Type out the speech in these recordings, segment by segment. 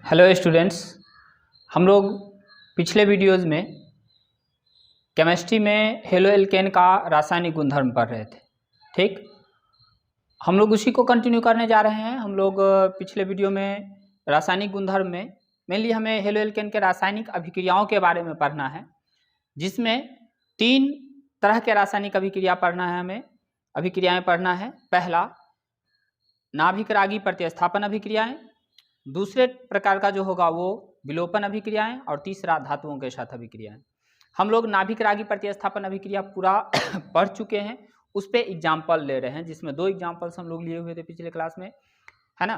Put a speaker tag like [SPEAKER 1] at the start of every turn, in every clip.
[SPEAKER 1] Hello students, हम लोग पिछले वीडियोज़ में केमिस्ट्री में हेलो एल्केन का रासायनिक गुणधर्म पढ़ रहे थे। ठीक, हम लोग उसी को कंटिन्यू करने जा रहे हैं। हम लोग पिछले वीडियो में रासायनिक गुणधर्म में मेनली हमें हेलो एल्केन के रासायनिक अभिक्रियाओं के बारे में पढ़ना है, जिसमें 3 तरह के रासायनिक अभिक्रिया पढ़ना है, हमें अभिक्रियाएँ पढ़ना है। पहला नाभिक रागी प्रतिस्थापन अभिक्रियाएँ, दूसरे प्रकार का जो होगा वो विलोपन अभिक्रियाएं, और तीसरा धातुओं के साथ अभिक्रियाएं। हम लोग नाभिक रागी प्रतिस्थापन अभिक्रिया पूरा पढ़ चुके हैं, उस पर एग्जाम्पल ले रहे हैं, जिसमें 2 एग्जाम्पल्स हम लोग लिए हुए थे पिछले क्लास में, है ना,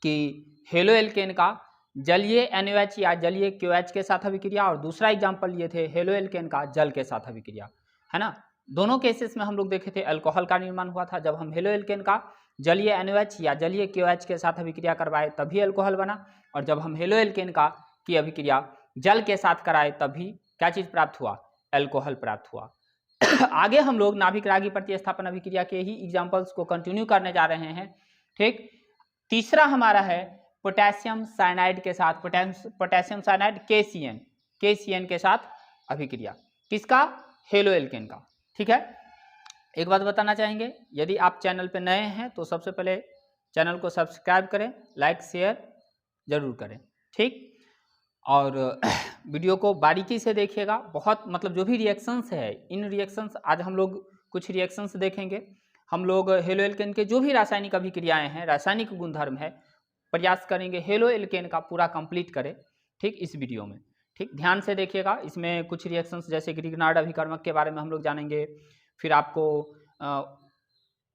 [SPEAKER 1] कि हेलो एल्केन का जलीय NaOH या जलीय KOH के साथ अभिक्रिया, और दूसरा एग्जाम्पल लिए थे हेलो एल्केन का जल के साथ अभिक्रिया, है ना। दोनों केसेस में हम लोग देखे थे अल्कोहल का निर्माण हुआ था। जब हम हेलो एल्केन का जलीय NaOH या जलीय KOH के साथ अभिक्रिया करवाए तभी अल्कोहल बना, और जब हम हेलो एल्केन का की अभिक्रिया जल के साथ कराए तभी क्या चीज़ प्राप्त हुआ, अल्कोहल प्राप्त हुआ। आगे हम लोग नाभिक रागी प्रतिस्थापन अभिक्रिया के ही एग्जाम्पल्स को कंटिन्यू करने जा रहे हैं। ठीक, तीसरा हमारा है पोटेशियम साइनाइड के साथ, पोटेशियम साइनाइड KCN के साथ अभिक्रिया, किसका, हेलो एल्केन का। ठीक है, एक बात बताना चाहेंगे, यदि आप चैनल पे नए हैं तो सबसे पहले चैनल को सब्सक्राइब करें, लाइक शेयर जरूर करें। ठीक, और वीडियो को बारीकी से देखिएगा। बहुत मतलब जो भी रिएक्शंस है, इन रिएक्शंस आज हम लोग कुछ रिएक्शंस देखेंगे। हम लोग हेलो एल्केन के जो भी रासायनिक अभिक्रियाएं हैं, रासायनिक गुणधर्म है, प्रयास करेंगे हेलो एल्केन का पूरा कंप्लीट करें। ठीक, इस वीडियो में ठीक ध्यान से देखिएगा। इसमें कुछ रिएक्शंस जैसे ग्रिग्नार्ड अभिकर्मक के बारे में हम लोग जानेंगे, फिर आपको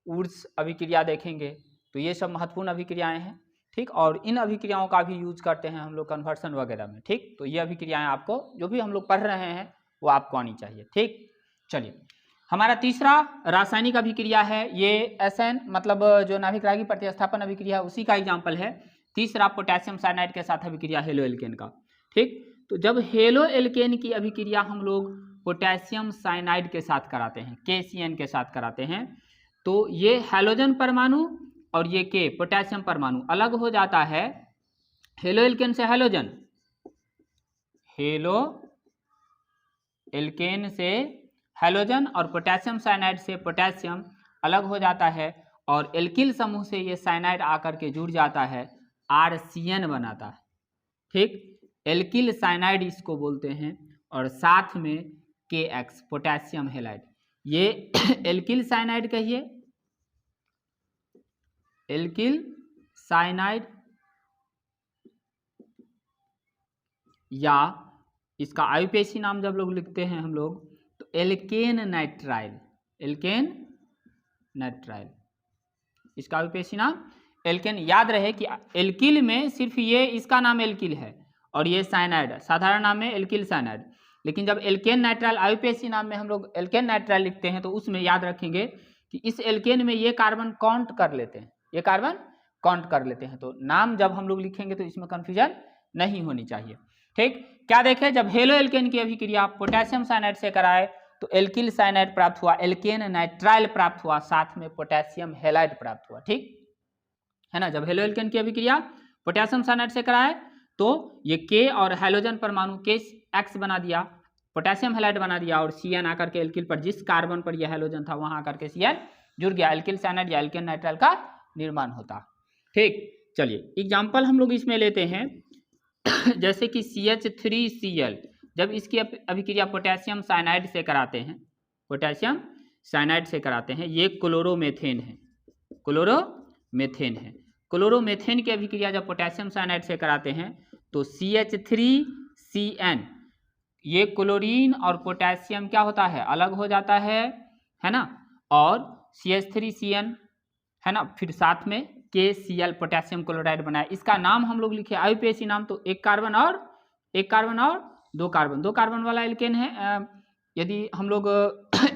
[SPEAKER 1] उर्स अभिक्रिया देखेंगे, तो ये सब महत्वपूर्ण अभिक्रियाएं हैं। ठीक, और इन अभिक्रियाओं का भी यूज करते हैं हम लोग कन्वर्सन वगैरह में। ठीक, तो ये अभिक्रियाएं आपको जो भी हम लोग पढ़ रहे हैं वो आपको आनी चाहिए। ठीक, चलिए, हमारा तीसरा रासायनिक अभिक्रिया है ये SN, मतलब जो नाभिक रागी प्रतिस्थापन अभिक्रिया उसी का एग्जाम्पल है। तीसरा पोटेशियम साइनाइड के साथ अभिक्रिया हेलो एल्केन का। ठीक, तो जब हेलो एल्केन की अभिक्रिया हम लोग पोटेशियम साइनाइड के साथ कराते हैं, KCN के साथ कराते हैं, तो ये हैलोजन परमाणु और ये के पोटेशियम परमाणु अलग हो जाता है। हेलो एल्केन से हैलोजन, हेलो एल्केन से हैलोजन और पोटेशियम साइनाइड से पोटेशियम अलग हो जाता है, और एल्किल समूह से ये साइनाइड आकर के जुड़ जाता है, RCN बनाता है। ठीक, एल्किल साइनाइड इसको बोलते हैं, और साथ में KX पोटेशियम हैलाइड। ये एल्किल साइनाइड कहिए, एल्किल साइनाइड, या इसका आयुपेशी नाम जब लोग लिखते हैं हम लोग तो एल्केन नाइट्राइल, एल्केन नाइट्राइल, इसका आयुपेशी नाम एल्केन। याद रहे कि एल्किल में सिर्फ ये इसका नाम एल्किल है और ये साइनाइड, साधारण नाम में एल्किल साइनाइड। लेकिन जब एल्केन नाइट्राइल आयुपेशी नाम में हम लोग एल्केन नाइट्राइल लिखते हैं तो उसमें याद रखेंगे कि इस एल्केन में ये कार्बन काउंट कर लेते हैं, ये कार्बन काउंट कर लेते हैं। तो नाम जब हम लोग लिखेंगे तो इसमें कंफ्यूजन नहीं होनी चाहिए। ठीक, क्या देखें, जब हेलो एल्केन की अभिक्रिया पोटेशियम साइनाइड से कराए तो एल्किल साइनाइड प्राप्त हुआ, एल्केन नाइट्राइल प्राप्त हुआ, साथ में पोटेशियम हैलाइड प्राप्त हुआ। ठीक है ना, जब हेलो एल्केन की अभिक्रिया पोटेशियम साइनाइड से कराए तो ये के और हैलोजन परमाणु KX बना दिया, पोटेशियम हैलाइड बना दिया, और CN आकर के एल्किल पर, जिस कार्बन पर यह हैलोजन था वहां आकर के CN जुड़ गया, एल्किल साइनाइड या एल्केन नाइट्राइल का निर्माण होता। ठीक, चलिए एग्जाम्पल हम लोग इसमें लेते हैं जैसे कि CH3Cl, जब इसकी अभिक्रिया पोटेशियम साइनाइड से कराते हैं, पोटेशियम साइनाइड से कराते हैं, ये क्लोरोमेथेन है, क्लोरोमेथेन है। क्लोरोमेथेन की अभिक्रिया जब पोटेशियम साइनाइड से कराते हैं तो CH3CN, ये क्लोरीन और पोटेशियम क्या होता है, अलग हो जाता है ना, और CH3CN है ना, फिर साथ में KCl पोटेशियम क्लोराइड बनाया। इसका नाम हम लोग लिखे आयुपेशी नाम, तो एक कार्बन और दो कार्बन वाला एल्केन है। यदि हम लोग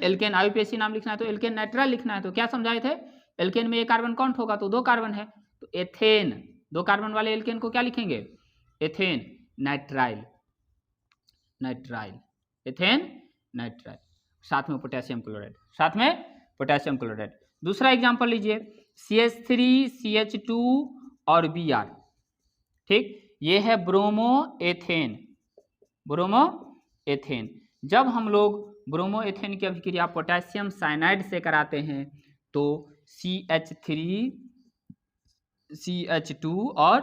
[SPEAKER 1] एल्केन आयुपेशी नाम लिखना है तो एल्केन नाइट्राइल लिखना है, तो क्या समझाए थे, एल्केन में एक कार्बन काउंट होगा तो 2 कार्बन है, तो एथेन, 2 कार्बन वाले एल्केन को क्या लिखेंगे, एथेन नाइट्राइल, एथेन नाइट्राइल, साथ में पोटेशियम क्लोराइड, दूसरा एग्जांपल लीजिए CH3CH2 और Br। ठीक, ये है ब्रोमोएथेन। ब्रोमोएथेन, जब हम लोग ब्रोमोएथेन की अभिक्रिया पोटेशियम साइनाइड से कराते हैं तो CH3 CH2 और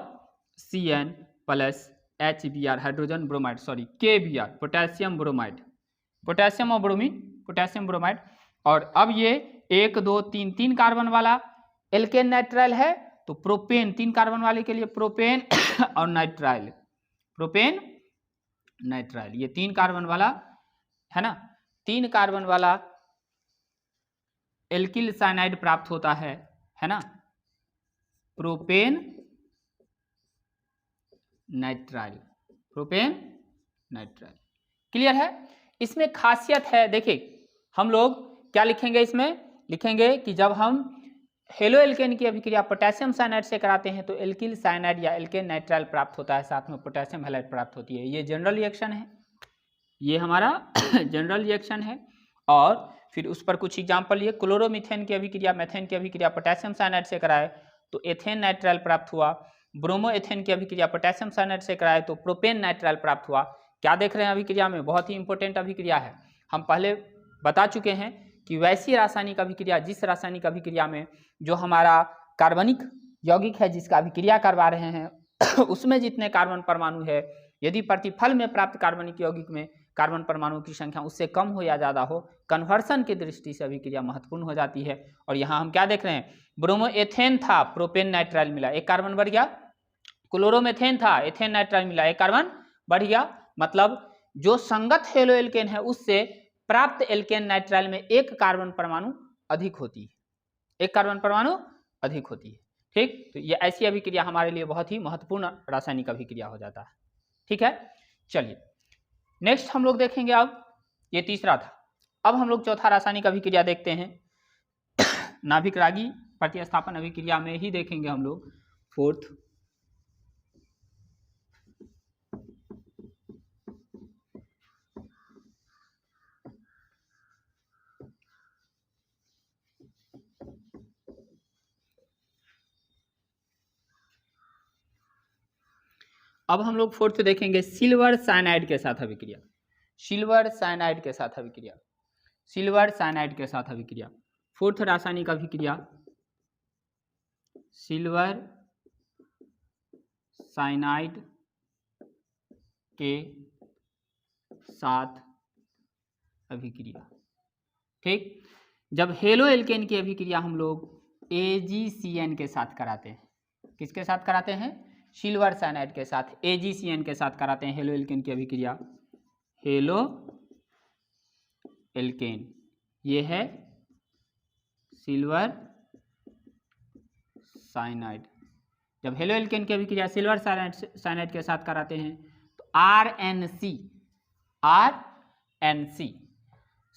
[SPEAKER 1] Cn plus HBr hydrogen bromide, sorry KBr potassium bromide, potassium और ब्रोमीन, पोटेशियम ब्रोमाइड। और अब ये 1 2 3 3 कार्बन वाला एल्केन नाइट्राइल है, तो प्रोपेन 3 कार्बन वाले के लिए प्रोपेन और नाइट्राइल, प्रोपेन नाइट्राइल, ये 3 कार्बन वाला है ना, 3 कार्बन वाला एल्किल साइनाइड प्राप्त होता है ना, propane nitrile, propane nitrile. Clear है? इसमें खासियत है, देखिए हम लोग क्या लिखेंगे, इसमें लिखेंगे कि जब हम हेलो एल्केन की अभिक्रिया पोटेशियम साइनाइड से कराते हैं तो एल्किल साइनाइड या एल्केन नाइट्राइल प्राप्त होता है, साथ में पोटेशियम हैलाइड प्राप्त होती है। ये जनरल रिएक्शन है, ये हमारा जनरल रिएक्शन है। और फिर उस पर कुछ एग्जाम्पल लिए, क्लोरोमीथेन की अभिक्रिया मेथेन की अभिक्रिया पोटेशियम साइनाइड से कराए तो एथेन नाइट्राइल प्राप्त हुआ, ब्रोमोएथेन की अभिक्रिया पोटेशियम साइनाइड से कराए तो प्रोपेन नाइट्राइल प्राप्त हुआ। क्या देख रहे हैं अभिक्रिया में, बहुत ही इंपॉर्टेंट अभिक्रिया है। हम पहले बता चुके हैं कि वैसी रासायनिक अभिक्रिया, जिस रासायनिक अभिक्रिया में जो हमारा कार्बनिक यौगिक है जिसका अभिक्रिया करवा रहे हैं उसमें जितने कार्बन परमाणु है, यदि प्रतिफल में प्राप्त कार्बनिक यौगिक में कार्बन परमाणु की संख्या उससे कम हो या ज़्यादा हो, कन्वर्सन की दृष्टि से अभिक्रिया महत्वपूर्ण हो जाती है। और यहाँ हम क्या देख रहे हैं, ब्रोमोएथेन था, प्रोपेन नाइट्राइल मिला, 1 कार्बन बढ़ गया। क्लोरोमेथेन था, एथेन नाइट्राइल मिला, 1 कार्बन बढ़ गया। मतलब जो संगत हेलो एल्केन है उससे प्राप्त एल्केन नाइट्राइल में 1 कार्बन परमाणु अधिक होती है, 1 कार्बन परमाणु अधिक होती है। ठीक, तो ये ऐसी अभिक्रिया हमारे लिए बहुत ही महत्वपूर्ण रासायनिक अभिक्रिया हो जाता है। ठीक है, चलिए नेक्स्ट हम लोग देखेंगे। अब ये तीसरा था, अब हम लोग चौथा रासायनिक अभिक्रिया देखते हैं। नाभिक रागी प्रतिस्थापन अभिक्रिया में ही देखेंगे हम लोग, फोर्थ। अब हम लोग फोर्थ देखेंगे, सिल्वर साइनाइड के साथ अभिक्रिया, सिल्वर साइनाइड के साथ अभिक्रिया, सिल्वर साइनाइड के साथ अभिक्रिया। फोर्थ रासायनिक अभिक्रिया सिल्वर साइनाइड के साथ अभिक्रिया। ठीक, जब हेलो एल्केन की अभिक्रिया हम लोग AgCN के साथ कराते हैं, किसके साथ कराते हैं, सिल्वर साइनाइड के साथ, AgCN के साथ कराते हैं हेलो एल्केन की अभिक्रिया, हेलो एल्केन, ये है सिल्वर साइनाइड। जब हेलो एल्केन की अभिक्रिया सिल्वर साइनाइड के साथ कराते हैं तो RNC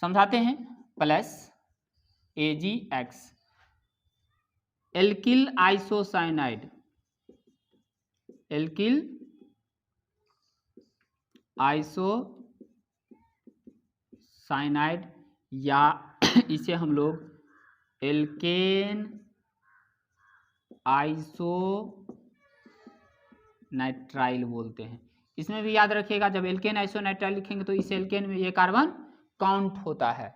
[SPEAKER 1] समझाते हैं plus AgX, alkyl isocyanide, alkyl isocyanide, या इसे हम लोग एल्केन आइसोनाइट्राइल बोलते हैं। इसमें भी याद रखिएगा, जब एल्केन आइसोनाइट्राइल लिखेंगे तो इस एल्केन में ये कार्बन काउंट होता है।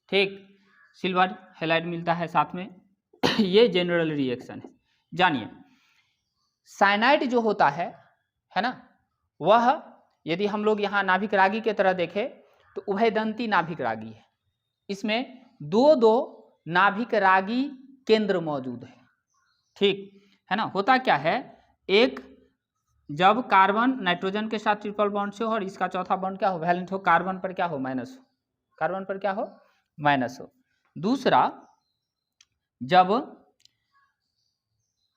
[SPEAKER 1] ठीक, सिल्वर हैलाइड मिलता है साथ में। ये जनरल रिएक्शन है। जानिए, साइनाइड जो होता है ना, वह यदि हम लोग यहाँ नाभिक रागी के तरह देखें तो उभयदंती नाभिक रागी है। इसमें दो नाभिक रागी केंद्र मौजूद है। ठीक है ना, होता क्या है, एक जब कार्बन नाइट्रोजन के साथ ट्रिपल बॉन्ड से हो और इसका चौथा बॉन्ड क्या हो, वैलेंट हो, कार्बन पर क्या हो, माइनस हो, कार्बन पर क्या हो, माइनस हो। दूसरा, जब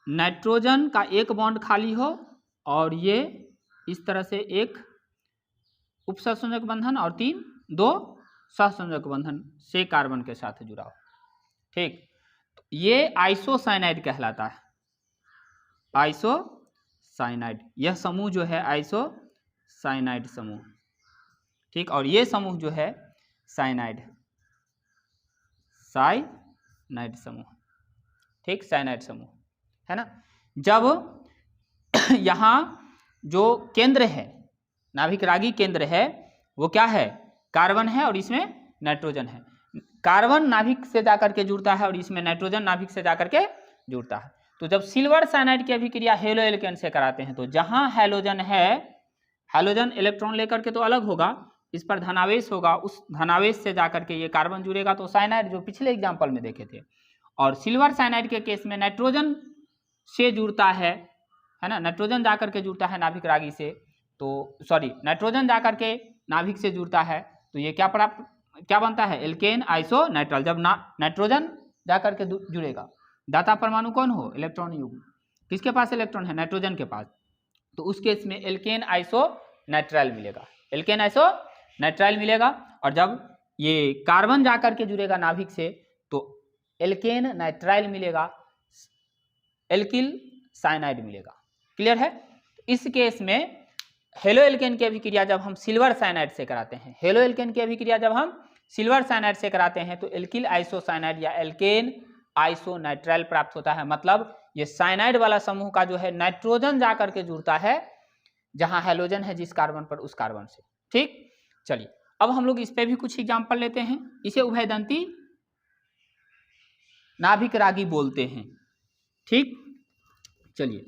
[SPEAKER 1] नाइट्रोजन का एक बॉन्ड खाली हो और ये इस तरह से एक उपसहसंयोजक बंधन और 2 सहसंयोजक बंधन से कार्बन के साथ जुड़ा हो। ठीक, तो ये आइसोसाइनाइड कहलाता है, आइसोसाइनाइड। यह समूह जो है आइसोसाइनाइड समूह। ठीक, और ये समूह जो है साइनाइड समूह। ठीक, साइनाइड समूह है ना। जब यहाँ जो केंद्र है, नाभिक रागी केंद्र है, वो क्या है, कार्बन है और इसमें नाइट्रोजन है। कार्बन नाभिक से जाकर के जुड़ता है और इसमें नाइट्रोजन नाभिक से जाकर के जुड़ता है। तो जब सिल्वर साइनाइड की अभिक्रिया हेलो एल्केन से कराते हैं तो जहां हैलोजन है, हैलोजन इलेक्ट्रॉन लेकर के तो अलग होगा, इस पर धनावेश होगा, उस धनावेश से जाकर के ये कार्बन जुड़ेगा तो साइनाइड, जो पिछले एग्जाम्पल में देखे थे। और सिल्वर साइनाइड के केस में नाइट्रोजन से जुड़ता है ना, नाइट्रोजन जाकर के जुड़ता है नाभिक रागी से, तो सॉरी नाइट्रोजन जाकर के नाभिक से जुड़ता है तो ये क्या बनता है, एल्केन आइसो नाइट्राइल। जब नाइट्रोजन जाकर के जुड़ेगा, दाता परमाणु कौन हो, इलेक्ट्रॉन युग्म, किसके पास इलेक्ट्रॉन है, नाइट्रोजन के पास, तो उस केस में एल्केन आइसो नाइट्राइल मिलेगा, एल्केन आइसो नाइट्राइल मिलेगा। और जब ये कार्बन जाकर के जुड़ेगा नाभिक से तो एल्केन नाइट्राइल मिलेगा, एल्किल साइनाइड मिलेगा। क्लियर है। इस केस में हेलो एल्केन की अभिक्रिया जब हम सिल्वर साइनाइड से कराते हैं, हेलो एल्केन की अभिक्रिया जब हम सिल्वर साइनाइड से कराते हैं तो एल्किल आइसोसाइनाइड या एल्केन आइसोनाइट्राइल प्राप्त होता है। मतलब ये साइनाइड वाला समूह का जो है नाइट्रोजन जाकर के जुड़ता है जहां हैलोजन है जिस कार्बन पर, उस कार्बन से। ठीक, चलिए अब हम लोग इस पे भी कुछ एग्जाम्पल लेते हैं। इसे उभयदंती नाभिक रागी बोलते हैं। ठीक, चलिए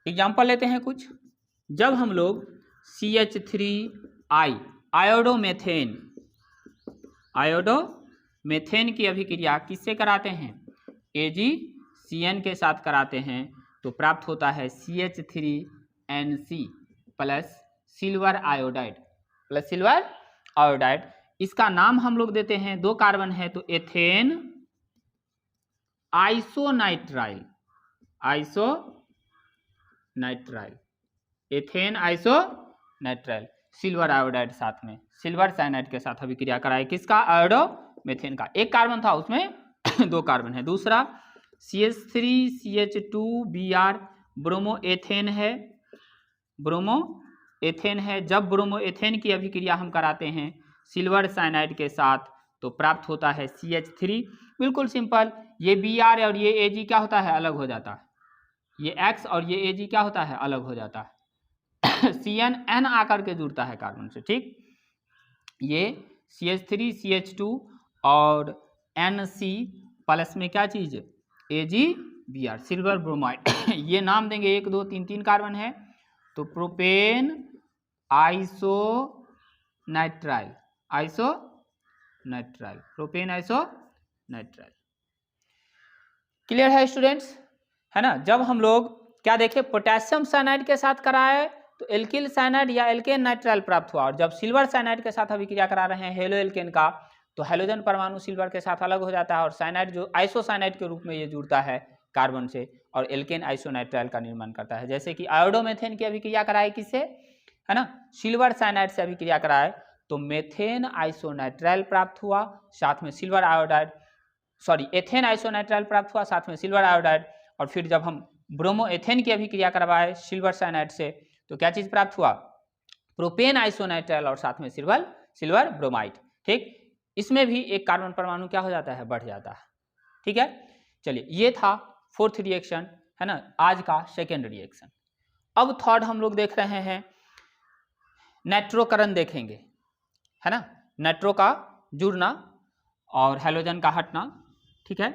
[SPEAKER 1] एग्जाम्पल लेते हैं कुछ। जब हम लोग CH3I आयोडोमेथेन की अभिक्रिया किससे कराते हैं, AgCN के साथ कराते हैं तो प्राप्त होता है CH3NC प्लस सिल्वर आयोडाइड। इसका नाम हम लोग देते हैं, 2 कार्बन है तो एथेन आइसोनाइट्राइल, एथेन आइसोनाइट्राइल, सिल्वर आयोडाइड साथ में, सिल्वर साइनाइड के साथ अभिक्रिया कराए किसका, आयोडोमेथेन का। एक कार्बन था उसमें 2 कार्बन है। दूसरा CH3CH2Br ब्रोमोएथेन है, जब ब्रोमोएथेन की अभिक्रिया हम कराते हैं सिल्वर साइनाइड के साथ तो प्राप्त होता है CH3। बिल्कुल सिंपल, ये Br और ये Ag क्या होता है, अलग हो जाता है, ये X और ये Ag क्या होता है, अलग हो जाता है। CN आकर के जुड़ता है कार्बन से। ठीक, ये CH3CH2 और NC प्लस में क्या चीज, AgBr सिल्वर ब्रोमाइड ये नाम देंगे, 1 2 3 3 कार्बन है तो प्रोपेन आइसोनाइट्राइल, प्रोपेन आइसोनाइट्राइल। क्लियर है स्टूडेंट्स, है ना। जब हम लोग क्या देखें, पोटेशियम साइनाइड के साथ कराए तो एल्किल साइनाइड या एल्केन नाइट्राइल प्राप्त हुआ, और जब सिल्वर साइनाइड के साथ अभिक्रिया करा रहे हैं हेलो एल्केन का तो हैलोजन परमाणु सिल्वर के साथ अलग हो जाता है और साइनाइड जो आइसोसाइनाइड के रूप में ये जुड़ता है कार्बन से और एल्केन आइसोनाइट्राइल का निर्माण करता है। जैसे कि आयोडोमेथेन की अभिक्रिया कराए किससे, है ना, सिल्वर साइनाइड से अभिक्रिया कराए तो मेथेन आइसोनाइट्राइल प्राप्त हुआ, साथ में सिल्वर आयोडाइड, सॉरी एथेन आइसोनाइट्राइल प्राप्त हुआ, साथ में सिल्वर आयोडाइड। और फिर जब हम ब्रोमोएथेन की अभिक्रिया करवाए सिल्वर साइनाइड से तो क्या चीज प्राप्त हुआ, प्रोपेन आइसोनाइट्राइल और साथ में सिल्वर ब्रोमाइड। ठीक, इसमें भी एक कार्बन परमाणु क्या हो जाता है, बढ़ जाता है। ठीक है, चलिए ये था 4th रिएक्शन, है ना, आज का 2nd रिएक्शन। अब 3rd हम लोग देख रहे हैं, नाइट्रोकरण देखेंगे, है ना, नाइट्रो का जुड़ना और हैलोजन का हटना। ठीक है,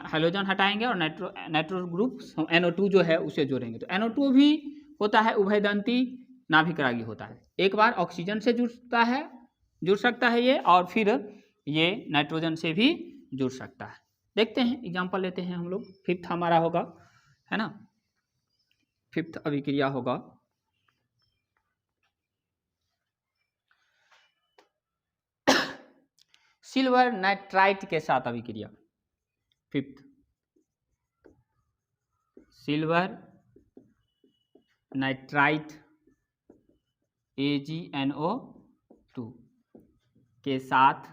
[SPEAKER 1] हैलोजन हटाएंगे और नाइट्रो ग्रुप NO2 जो है उसे जोड़ेंगे। तो NO2 भी होता है उभयदंती नाभिक रागी होता है, एक बार ऑक्सीजन से जुड़ सकता है ये, और फिर ये नाइट्रोजन से भी जुड़ सकता है। देखते हैं, एग्जांपल लेते हैं हम लोग। 5th हमारा होगा, है ना, 5th अभिक्रिया होगा सिल्वर नाइट्राइट के साथ अभिक्रिया। 5th सिल्वर नाइट्राइट AgNO2 के साथ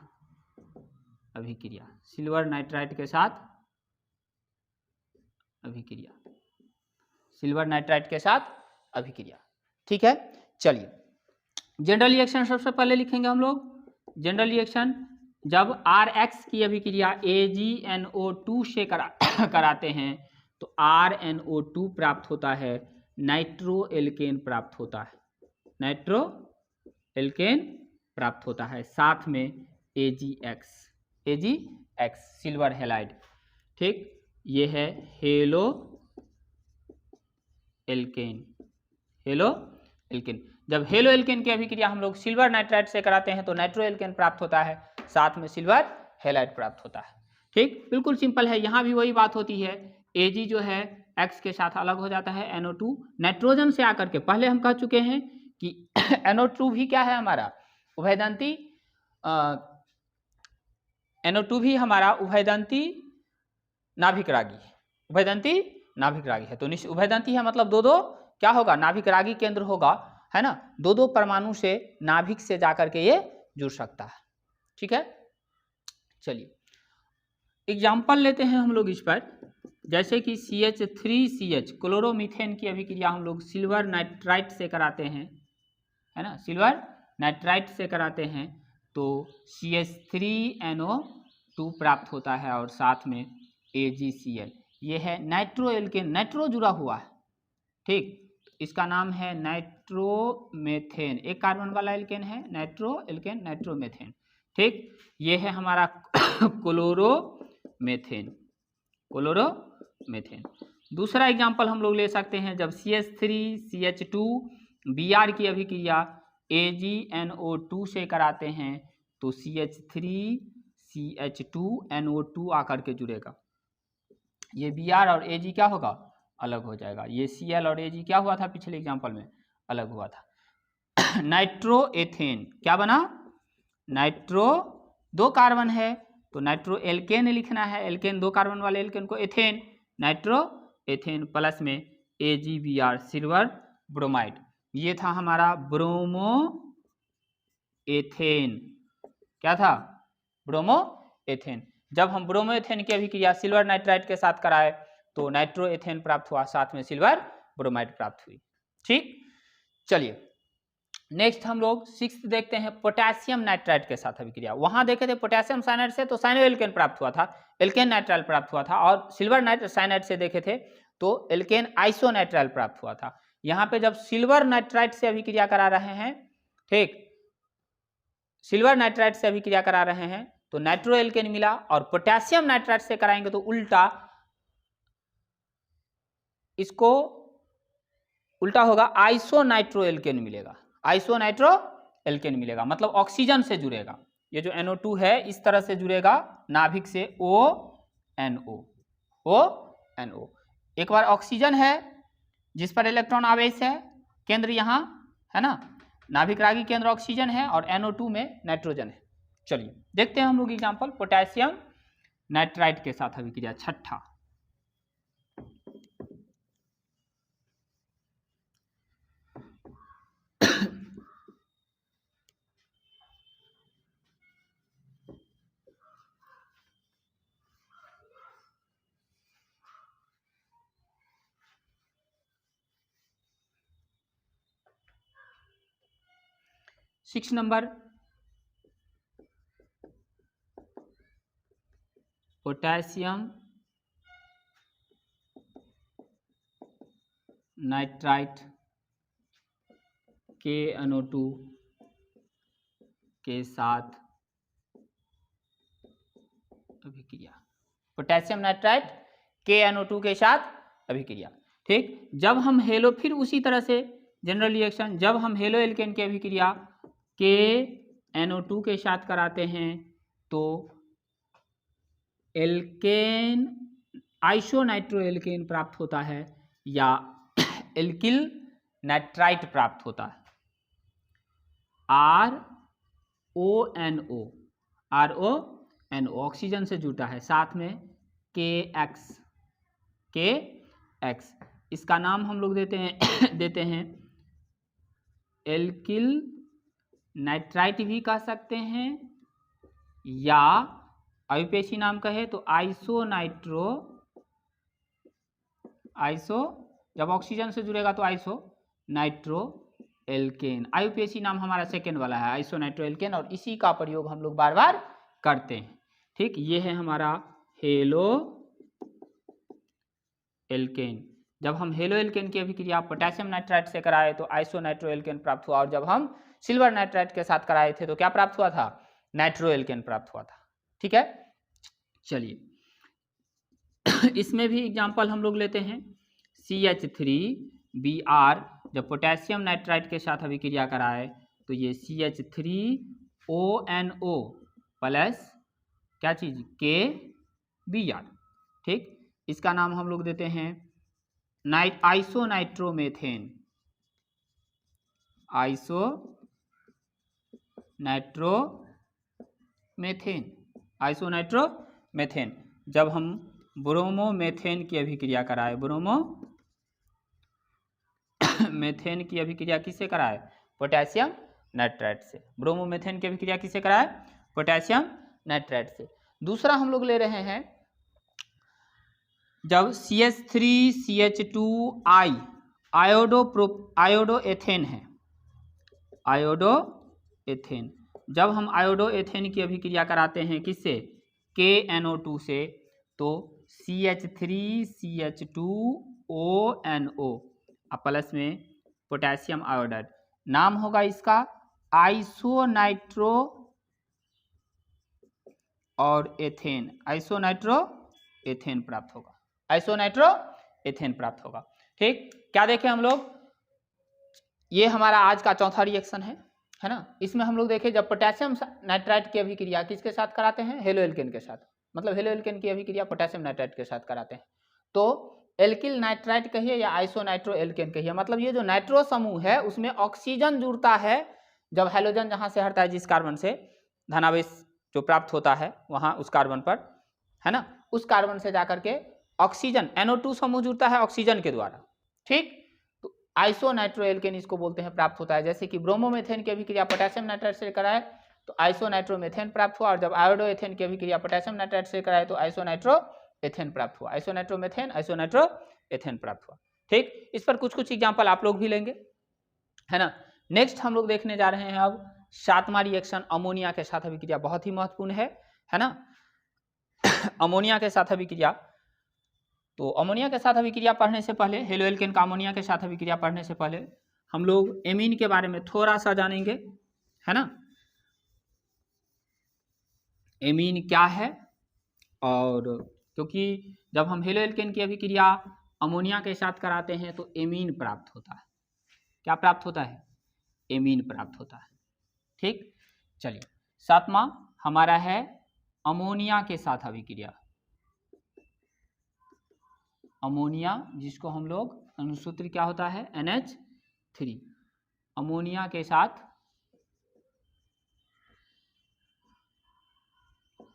[SPEAKER 1] अभिक्रिया, सिल्वर नाइट्राइट के साथ अभिक्रिया, सिल्वर नाइट्राइट के साथ अभिक्रिया। ठीक है, चलिए जनरल रिएक्शन सबसे पहले लिखेंगे हम लोग। जनरल रिएक्शन, जब RX की अभिक्रिया AgNO2 से कराते हैं तो RnO2 प्राप्त होता है, नाइट्रो एल्केन प्राप्त होता है, नाइट्रो एल्केन प्राप्त होता है, साथ में AgX सिल्वर हैलाइड। ठीक, ये है हेलो एल्केन, हेलो एल्केन। जब हेलो एल्केन की अभिक्रिया हम लोग सिल्वर नाइट्राइट से कराते हैं तो नाइट्रो एल्केन प्राप्त होता है, साथ में सिल्वर हैलाइड प्राप्त होता है। ठीक, बिल्कुल सिंपल है। यहाँ भी वही बात होती है, Ag जो है X के साथ अलग हो जाता है, NO2 नाइट्रोजन से आकर के, पहले हम कह चुके हैं कि NO2 भी क्या है हमारा उभयदंती, NO2 भी हमारा उभयदंती नाभिक रागी है, उभयदंती नाभिक रागी है। तो उभयदंती है मतलब दो दो क्या होगा, नाभिक रागी केंद्र होगा, है ना, दो दो परमाणु से नाभिक से जाकर के ये जुड़ सकता है। ठीक है, चलिए एग्जाम्पल लेते हैं हम लोग इस पर, जैसे कि CH3CH क्लोरोमीथेन की अभिक्रिया हम लोग सिल्वर नाइट्राइट से कराते हैं, है ना, सिल्वर नाइट्राइट से कराते हैं तो CH3NO2 प्राप्त होता है और साथ में AgCl। ये है नाइट्रो एल्केन, नाइट्रो जुड़ा हुआ है। ठीक, इसका नाम है नाइट्रोमेथेन, एक कार्बन वाला एल्केन है, नाइट्रो एल्केन नाइट्रोमेथेन। ठीक, ये है हमारा क्लोरोमेथेन, क्लोरोमेथेन। दूसरा एग्जांपल हम लोग ले सकते हैं, जब CH3CH2 Br की अभिक्रिया AgNO2 से कराते हैं तो CH3CH2NO2 आकर के जुड़ेगा, ये Br और Ag क्या होगा, अलग हो जाएगा। ये Cl और Ag क्या हुआ था पिछले एग्जांपल में, अलग हुआ था। नाइट्रो एथेन क्या बना, नाइट्रो दो कार्बन है तो नाइट्रो एल्केन लिखना है, एल्केन दो कार्बन वाले एल्केन को एथेन, नाइट्रो एथेन प्लस में AgBr सिल्वर ब्रोमाइड। ये था हमारा ब्रोमो एथेन, क्या था, ब्रोमो एथेन। जब हम ब्रोमो एथेन की अभिक्रिया सिल्वर नाइट्राइट के साथ कराए तो नाइट्रो एथेन प्राप्त हुआ, साथ में सिल्वर ब्रोमाइड प्राप्त हुई। ठीक, चलिए नेक्स्ट हम लोग 6th देखते हैं, पोटेशियम नाइट्राइट के साथ अभिक्रिया। वहां देखे थे पोटेशियम साइनाइड से तो साइनो एल्केन प्राप्त हुआ था, एल्केन नाइट्राइल प्राप्त हुआ था, और सिल्वर साइनाइड से देखे थे तो एल्केन आइसोनाइट्राइल प्राप्त हुआ था। यहाँ पे जब सिल्वर नाइट्राइट से अभिक्रिया करा रहे हैं, ठीक, सिल्वर नाइट्राइट से अभिक्रिया करा रहे हैं तो नाइट्रो एल्केन मिला, और पोटेशियम नाइट्राइट से कराएंगे तो उल्टा, इसको उल्टा होगा, आइसोनाइट्रो एल्केन मिलेगा, आइसोनाइट्रो एल्केन मिलेगा, मतलब ऑक्सीजन से जुड़ेगा। ये जो NO2 है इस तरह से जुड़ेगा नाभिक से, ONO, ONO। एक बार ऑक्सीजन है जिस पर इलेक्ट्रॉन आवेश है, केंद्र यहाँ है ना, नाभिक रागी केंद्र ऑक्सीजन है और NO2 में नाइट्रोजन है। चलिए देखते हैं हम लोग एग्जांपल, पोटेशियम नाइट्राइट के साथ अभिक्रिया, छठा। Six number, potassium nitrite KNO2 के साथ अभिक्रिया, पोटेशियम नाइट्राइट KNO2 के साथ अभिक्रिया। ठीक, जब हम हेलो, फिर उसी तरह से जनरल रिएक्शन, जब हम हेलो एल्केन की अभिक्रिया KNO2 के साथ कराते हैं तो एल्केन आइसोनाइट्रो एल्केन प्राप्त होता है या एल्किल नाइट्राइट प्राप्त होता है, RONO, RONO ऑक्सीजन से जुड़ता है, साथ में KX, इसका नाम हम लोग देते हैं एल्किल नाइट्राइट भी कह सकते हैं, या आयुपेशी नाम कहे तो आइसोनाइट्रो, जब ऑक्सीजन से जुड़ेगा तो आइसोनाइट्रो एल्केन, आयुपेशी नाम हमारा सेकेंड वाला है आइसोनाइट्रो एल्केन, और इसी का प्रयोग हम लोग बार बार करते हैं। ठीक, ये है हमारा हेलो एल्केन। जब हम हेलो एल्केन की अभिक्रिया पोटेशियम नाइट्राइट से कराए तो आइसो नाइट्रो एल्केन प्राप्त हुआ, और जब हम सिल्वर नाइट्राइट के साथ कराए थे तो क्या प्राप्त हुआ था? नाइट्रो एल्केन प्राप्त हुआ था। ठीक है, चलिए इसमें भी एग्जाम्पल हम लोग लेते हैं। CH3Br जब पोटेशियम नाइट्राइट के साथ अभिक्रिया कराए तो ये CH3ONO प्लस क्या चीज KBr। ठीक, इसका नाम हम लोग देते हैं iso nitromethane. Iso nitromethane, iso nitromethane. जब हम ब्रोमोमेथेन की अभिक्रिया कराए, ब्रोमोमेथेन की अभिक्रिया किससे कराए? पोटेशियम नाइट्राइट से। ब्रोमोमेथेन की अभिक्रिया किससे कराए? पोटेशियम नाइट्राइट से। दूसरा हम लोग ले रहे हैं जब CH3CH2I आयोडोएथेन है, आयोडोएथेन। जब हम आयोडोएथेन की अभिक्रिया कराते हैं किससे? KNO2 से, तो CH3CH2ONO प्लस में पोटेशियम आयोडाइड। नाम होगा इसका आइसोनाइट्रो और एथेन, आइसोनाइट्रो एथेन प्राप्त होगा, आइसोनाइट्रो एथेन प्राप्त होगा। ठीक, क्या देखें हम लोग, ये हमारा आज का चौथा रिएक्शन है ना। इसमें हम लोग देखें जब पोटेशियम नाइट्राइट की अभिक्रिया किसके साथ कराते हैं? हेलो एल्केन के साथ। मतलब हेलो एल्केन की अभिक्रिया पोटेशियम नाइट्राइट के साथ कराते हैं तो एल्किल नाइट्राइट कहिए या आइसोनाइट्रो एल्केन कहिए, मतलब ये जो नाइट्रो समूह है उसमें ऑक्सीजन जुड़ता है। जब हैलोजन जहां से हटता है, जिस कार्बन से धनावेश जो प्राप्त होता है वहां उस कार्बन पर, है ना, उस कार्बन से जाकर के ऑक्सीजन NO2 समूह जुड़ता है ऑक्सीजन के द्वारा। ठीक, तो आइसोनाइट्रो एल्केन इसको बोलते हैं, प्राप्त होता है। जैसे कि ब्रोमोमेथेन की अभिक्रिया पोटेशियम नाइट्राइट से कराए तो आइसोनाइट्रोमेथेन प्राप्त हुआ, और जब आयोडोएथेन की अभिक्रिया पोटेशियम नाइट्राइट से कराए तो आइसोनाइट्रो एथेन प्राप्त हुआ, आइसोनाइट्रोमेथेन आइसोनाइट्रो एथेन प्राप्त हुआ। ठीक, इस पर कुछ कुछ एग्जांपल आप लोग भी लेंगे, है ना। नेक्स्ट हम लोग देखने जा रहे हैं अब सातवां रिएक्शन अमोनिया के साथ अभिक्रिया, बहुत ही महत्वपूर्ण है ना। अमोनिया के साथ अभिक्रिया, तो अमोनिया के साथ अभिक्रिया पढ़ने से पहले, हेलो एल्केन का अमोनिया के साथ अभिक्रिया पढ़ने से पहले हम लोग एमीन के बारे में थोड़ा सा जानेंगे, है ना। एमीन क्या है, और क्योंकि जब हम हेलो एल्केन की अभिक्रिया अमोनिया के साथ कराते हैं तो एमीन प्राप्त होता है। क्या प्राप्त होता है? एमीन प्राप्त होता है। ठीक, चलिए सातवां हमारा है अमोनिया के साथ अभिक्रिया। अमोनिया जिसको हम लोग अनुसूत्र क्या होता है? NH3। अमोनिया के साथ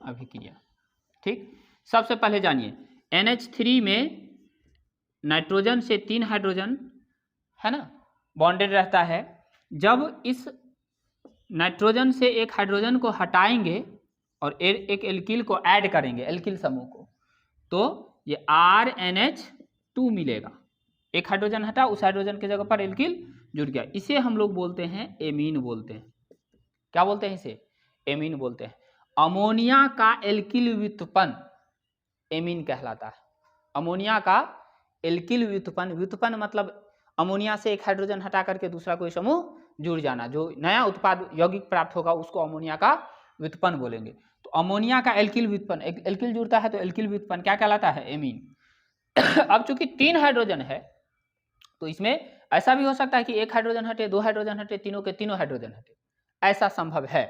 [SPEAKER 1] अभिक्रिया। ठीक, सबसे पहले जानिए NH3 में नाइट्रोजन से 3 हाइड्रोजन, है ना, बॉन्डेड रहता है। जब इस नाइट्रोजन से एक हाइड्रोजन को हटाएंगे और एक एल्किल को ऐड करेंगे, एल्किल समूह को, तो ये RNH2 मिलेगा। एक हाइड्रोजन हटा, उस हाइड्रोजन के जगह पर एल्किल जुड़ गया, इसे हम लोग बोलते हैं एमीन बोलते हैं। क्या बोलते हैं इसे? एमीन बोलते हैं। अमोनिया का एल्किल व्युत्पन्न एमीन कहलाता है। अमोनिया का एल्किल व्युत्पन्न, व्युत्पन्न मतलब अमोनिया से एक हाइड्रोजन हटा करके दूसरा कोई समूह जुड़ जाना, जो नया उत्पाद यौगिक प्राप्त होगा उसको अमोनिया का व्युत्पन्न बोलेंगे। तो अमोनिया का एल्किल व्युत्पन्न, एक एल्किल जुड़ता है तो एल्किल व्युत्पन्न क्या कहलाता है? एमीन। अब चूंकि 3 हाइड्रोजन है तो इसमें ऐसा भी हो सकता है कि एक हाइड्रोजन हटे, 2 हाइड्रोजन हटे, तीनों के तीनों हाइड्रोजन हटे, ऐसा संभव है।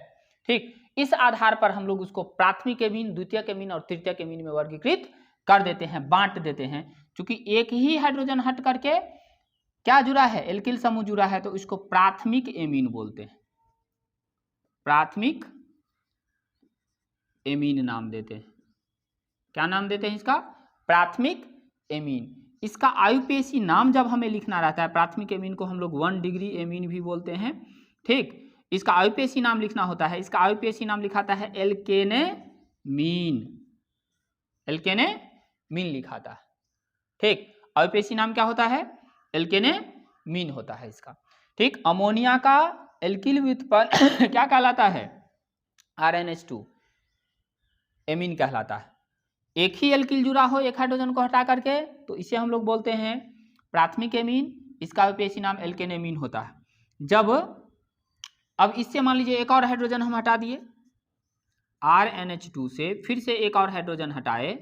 [SPEAKER 1] ठीक, इस आधार पर हम लोग उसको प्राथमिक एमीन, द्वितीयक एमीन और तृतीयक एमीन में वर्गीकृत कर देते हैं, बांट देते हैं। चूंकि एक ही हाइड्रोजन हट करके क्या जुड़ा है? एल्किल समूह जुड़ा है, तो इसको प्राथमिक एमीन बोलते हैं, प्राथमिक एमीन नाम देते हैं। क्या नाम देते हैं इसका? प्राथमिक एमीन। इसका आयुपेशी नाम जब हमें लिखना रहता है, प्राथमिक एमीन को हम लोग 1 डिग्री एमीन भी बोलते हैं। ठीक, इसका आयुपेशी नाम लिखना होता है, इसका आयुपेशी नाम लिखाता है एल्केनेमीन, एल्केनेमीन लिखाता है। ठीक, आयुपेशी नाम क्या होता है? एल्केनेमीन होता है इसका। ठीक, अमोनिया का एल्किल व्युत्पन्न क्या कहलाता है? RNH2 एमीन कहलाता है। एक ही एल्किल जुड़ा हो एक हाइड्रोजन को हटा करके, तो इसे हम लोग बोलते हैं प्राथमिक एमीन। इसका आईयूपीएसी नाम एल्केन एमीन होता है। जब अब इससे मान लीजिए एक और हाइड्रोजन हम हटा दिए, RNH2 से फिर से एक और हाइड्रोजन हटाए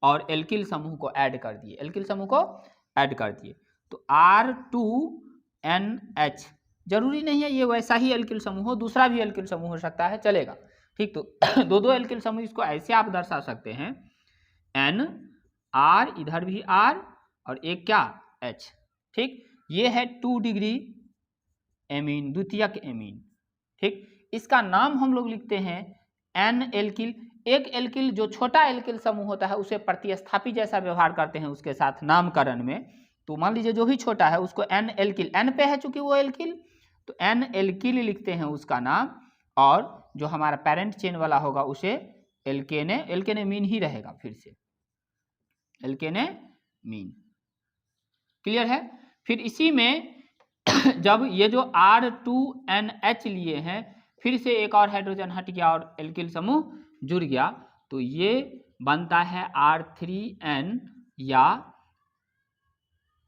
[SPEAKER 1] और एल्किल समूह को ऐड कर दिए, एल्किल समूह को ऐड कर दिए, तो R2NH, जरूरी नहीं है ये वैसा ही एल्किल समूह हो, दूसरा भी एल्किल समूह हो सकता है, चलेगा। ठीक, तो दो दो एल्किल समूह, इसको ऐसे आप दर्शा सकते हैं N, R, इधर भी R और एक क्या H। ठीक, ये है 2 डिग्री एमीन, द्वितीयक एमीन। ठीक, इसका नाम हम लोग लिखते हैं N एल्किल। एक एल्किल जो छोटा एल्किल समूह होता है उसे प्रतिस्थापी जैसा व्यवहार करते हैं उसके साथ नामकरण में। तो मान लीजिए जो भी छोटा है उसको N एल्किल, N पे है चूंकि वो एल्किल, तो N एल्किल लिखते हैं उसका नाम, और जो हमारा पेरेंट चेन वाला होगा उसे एल्केने, एल्केने मीन ही रहेगा, फिर से एल्केने मीन। क्लियर है। फिर इसी में जब ये जो R2NH लिए हैं, फिर से एक और हाइड्रोजन हट गया और एल्किल समूह जुड़ गया, तो ये बनता है R3N या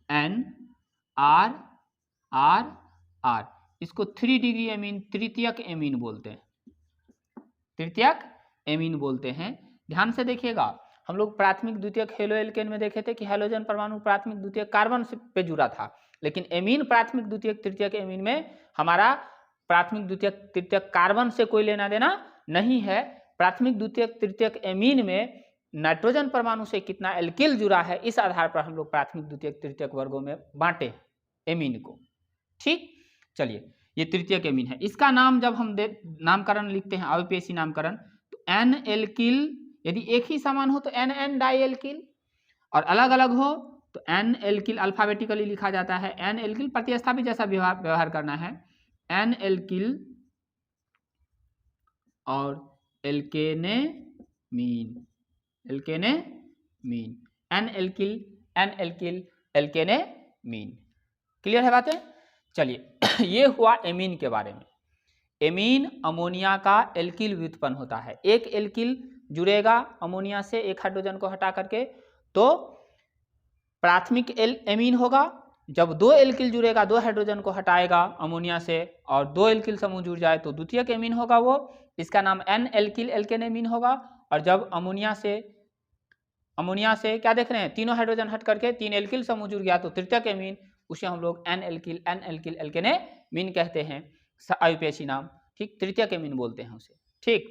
[SPEAKER 1] NRRR। इसको 3 डिग्री एमीन, तृतीयक एमीन बोलते हैं, तृतीयक एमीन बोलते हैं। ध्यान से देखिएगा, हम लोग प्राथमिक द्वितीयक हेलो एल्केन में देखे थे कि हैलोजन परमाणु प्राथमिक द्वितीयक कार्बन पे जुड़ा था, लेकिन एमीन प्राथमिक द्वितीयक तृतीयक एमीन में हमारा प्राथमिक द्वितीयक तृतीयक कार्बन से कोई लेना देना नहीं है। प्राथमिक द्वितीयक तृतीयक एमीन में नाइट्रोजन परमाणु से कितना एल्किल जुड़ा है, इस आधार पर हम लोग प्राथमिक द्वितीयक तृतीयक वर्गों में बांटे एमीन को। ठीक, चलिए ये तृतीयक एमीन है। इसका नाम जब हम नामकरण लिखते हैं, आईयूपीएसी नामकरण, तो N एल्किल, यदि एक ही समान हो तो NN डाई एल्किल, और अलग अलग हो तो N एल्किल अल्फाबेटिकली लिखा जाता है। N एल्किल प्रतिस्थापी जैसा व्यवहार करना है, N एल्किल और alkanamine, alkanamine, N alkyl, N alkyl, alkanamine. Clear है बातें। चलिए ये हुआ एमीन के बारे में। एमीन अमोनिया का एल्किल व्युत्पन्न होता है। एक एल्किल जुड़ेगा अमोनिया से एक हाइड्रोजन को हटा करके, तो प्राथमिक एमीन होगा। जब दो एल्किल जुड़ेगा, दो हाइड्रोजन को हटाएगा अमोनिया से और दो एल्किल समूह जुड़ जाए तो द्वितीयक एमीन होगा वो, इसका नाम N एल्किल एल्केन एमीन होगा। और जब अमोनिया से क्या देख रहे हैं, तीनों हाइड्रोजन हट करके तीन एल्किल समूह जुड़ गया तो तृतीयक एमीन, उसे हम लोग N एल्किल एल्केने मीन कहते हैं, आईयूपीएसी नाम। ठीक, तृतीयक एमीन बोलते हैं उसे। ठीक,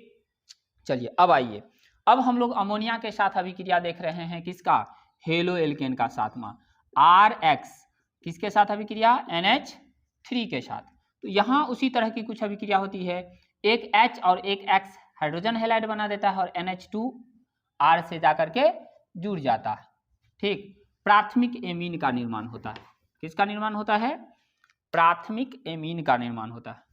[SPEAKER 1] चलिए अब आइए, अब हम लोग अमोनिया के साथ अभिक्रिया देख रहे हैं, किसका, हेलो एल्केन का साथमा RX, किसके साथ अभिक्रिया, NH3 के साथ। तो यहाँ उसी तरह की कुछ अभिक्रिया होती है, एक H और एक X हाइड्रोजन हैलाइड बना देता है और NH2 R से जाकर के जुड़ जाता है। ठीक, प्राथमिक एमीन का निर्माण होता है। किसका निर्माण होता है, प्राथमिक एमीन का निर्माण होता है।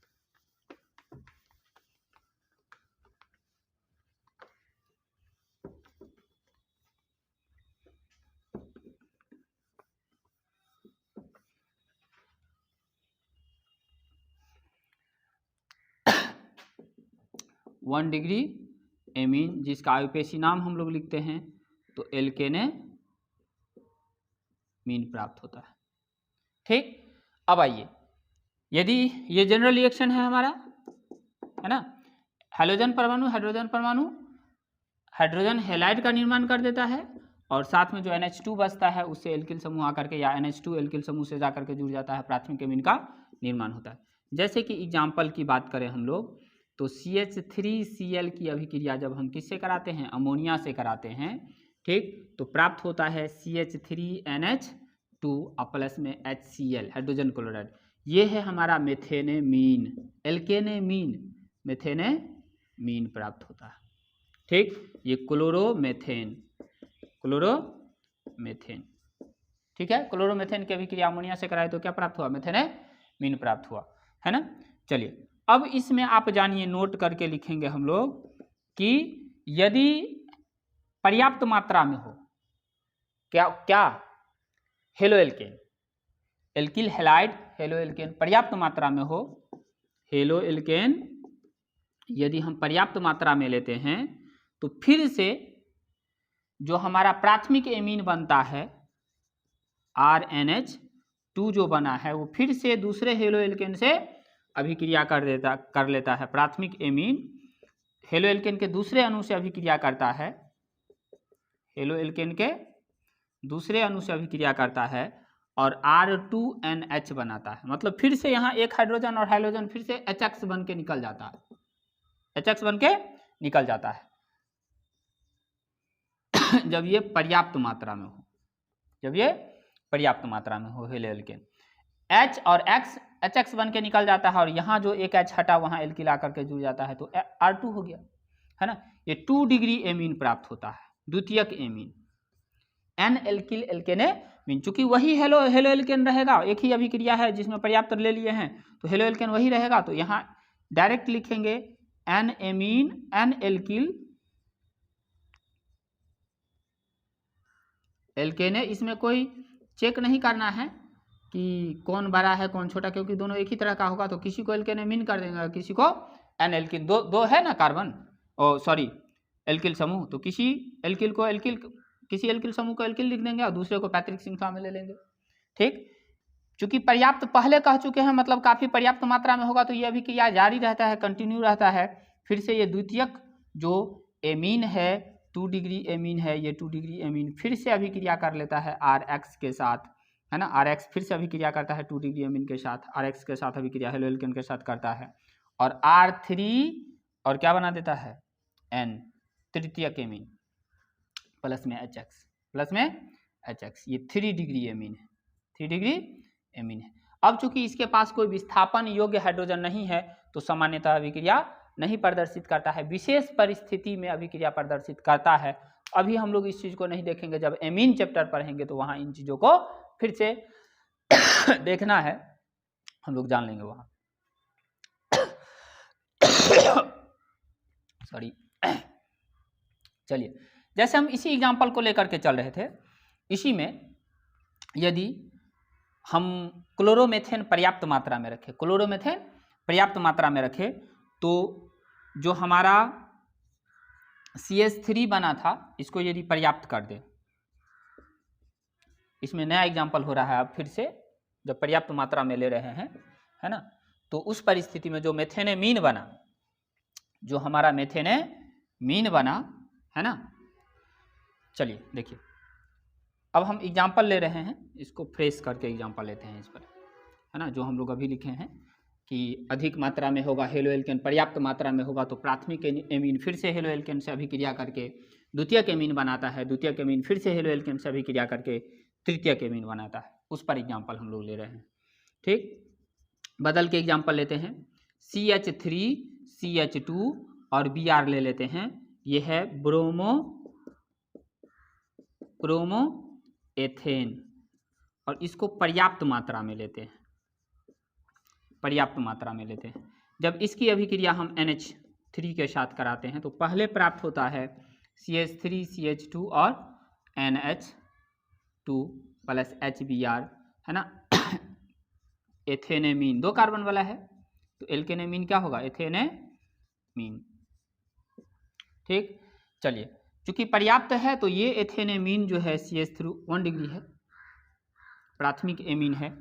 [SPEAKER 1] वन डिग्री एमीन, जिसका आईयूपीएसी नाम हम लोग लिखते हैं तो एल्केने मीन प्राप्त होता है। ठीक, अब आइए, यदि ये जनरल रिएक्शन है हमारा, है ना, हाइड्रोजन परमाणु हाइड्रोजन हैलाइड का निर्माण कर देता है और साथ में जो NH2 बचता है उससे एल्किल समूह आकर के, या NH2 एल्किल समूह से जाकर के जुड़ जाता है, प्राथमिक एमीन का निर्माण होता है। जैसे कि एग्जाम्पल की बात करें हम लोग, तो CH3Cl की अभिक्रिया जब हम किससे कराते हैं, अमोनिया से कराते हैं। ठीक, तो प्राप्त होता है CH3NH2 प्लस में HCl, हाइड्रोजन क्लोराइड। ये है हमारा मेथेनेमीन, एल्केनेमीन, मेथेनेमीन प्राप्त होता है। ठीक, ये क्लोरोमेथेन, ठीक है, क्लोरोमेथेन की अभिक्रिया अमोनिया से कराए तो क्या प्राप्त हुआ, मेथेनेमीन प्राप्त हुआ, है ना। चलिए अब इसमें आप जानिए, नोट करके लिखेंगे हम लोग कि यदि पर्याप्त मात्रा में हो, क्या halo alkane, alkyl halide halo alkane पर्याप्त मात्रा में हो, हेलो एल्केन यदि हम पर्याप्त मात्रा में लेते हैं तो फिर से जो हमारा प्राथमिक एमीन बनता है RNH2 जो बना है वो फिर से दूसरे हेलो एल्केन से अभिक्रिया कर लेता है। प्राथमिक एमीन हेलो एल्केन के दूसरे अणु से अभिक्रिया करता है, हेलो एल्केन के दूसरे अणु से अभिक्रिया करता है और R2NH बनाता है। मतलब फिर से यहाँ एक हाइड्रोजन और हाइड्रोजन फिर से HX बन के निकल जाता है, HX बन के निकल जाता है जब ये पर्याप्त मात्रा में हो, जब ये पर्याप्त मात्रा में हो हेलो एल्केन। H और X HX बन के निकल जाता है और यहाँ जो एक H हटा वहाँ एल्किल आकर के जुड़ जाता है तो R2 हो गया, है ना। ये 2 डिग्री एमीन प्राप्त होता है, द्वितीयक एमीन N एल्किल एल्केने मीन। चूंकि वही हेलो एल्केन रहेगा, एक ही अभिक्रिया है जिसमें पर्याप्त ले लिए हैं तो हेलो एल्केन वही रहेगा, तो यहाँ डायरेक्ट लिखेंगे N एमीन N एल्किल एल्केने। इसमें कोई चेक नहीं करना है कि कौन बड़ा है कौन छोटा, क्योंकि दोनों एक ही तरह का होगा तो किसी को एल्केन एमीन कर देंगे, किसी को एन एल्किल। दो है ना कार्बन, ओ सॉरी एल्किल समूह, तो किसी एल्किल समूह को एल्किल लिख देंगे और दूसरे को पैतृक श्रृंखला में ले लेंगे, ठीक। चूंकि पर्याप्त पहले कह चुके हैं, मतलब काफी पर्याप्त मात्रा में होगा तो ये अभिक्रिया जारी रहता है, कंटिन्यू रहता है। फिर से ये द्वितीयक जो एमीन है 2 डिग्री एमीन है, ये 2 डिग्री एमीन फिर से अभिक्रिया कर लेता है RX के साथ, है ना। RX फिर से अभिक्रिया करता है 2 डिग्री एमीन के साथ, RX के साथ अभिक्रिया हेलो एल्केन के साथ करता है और R3 और क्या बना देता है N, तृतीयक एमीन प्लस में HX, ये 3 डिग्री एमीन है, 3 डिग्री एमीन है। अब चूंकि इसके पास कोई विस्थापन योग्य हाइड्रोजन नहीं है तो सामान्यतः अभिक्रिया नहीं प्रदर्शित करता है, विशेष परिस्थिति में अभिक्रिया प्रदर्शित करता है। अभी हम लोग इस चीज को नहीं देखेंगे, जब एमीन चैप्टर पढ़ेंगे तो वहां इन चीजों को फिर से देखना है, हम लोग जान लेंगे वहां। सॉरी चलिए, जैसे हम इसी एग्जाम्पल को लेकर के चल रहे थे, इसी में यदि हम क्लोरोमेथेन पर्याप्त मात्रा में रखें, क्लोरोमेथेन पर्याप्त मात्रा में रखें तो जो हमारा CH3 बना था इसको यदि पर्याप्त कर दे, इसमें नया एग्जाम्पल हो रहा है अब फिर से, जब पर्याप्त मात्रा में ले रहे हैं, है ना, तो उस परिस्थिति में जो मेथेनेमीन बना, जो हमारा मेथेनेमीन बना, है ना। चलिए देखिए, अब हम एग्जाम्पल ले रहे हैं, इसको फ्रेश करके एग्जाम्पल लेते हैं इस पर, है ना। जो हम लोग अभी लिखे हैं कि अधिक मात्रा में होगा हेलो एल्केन, पर्याप्त मात्रा में होगा तो प्राथमिक एमीन फिर से हेलो एल्केन से अभिक्रिया करके द्वितीयक एमीन बनाता है, द्वितीयक एमीन फिर से हेलो एल्केन से अभिक्रिया करके तृतीयक एमीन बनाता है, उस पर एग्जाम्पल हम लोग ले रहे हैं, ठीक। बदल के एग्जाम्पल लेते हैं, CH3 CH2 और Br ले लेते हैं, ये है ब्रोमो एथेन और इसको पर्याप्त मात्रा में लेते हैं, पर्याप्त मात्रा में लेते हैं। जब इसकी अभिक्रिया हम NH3 के साथ कराते हैं तो पहले प्राप्त होता है CH3 CH2 और NH2 प्लस HBr, है ना। एथेनेमीन 2 कार्बन वाला है तो एल्केनेमीन क्या होगा, एथेनेमीन, ठीक। चलिए, चूंकि पर्याप्त है तो ये एथेनेमीन जो है CH3 1 डिग्री है, प्राथमिक एमीन है,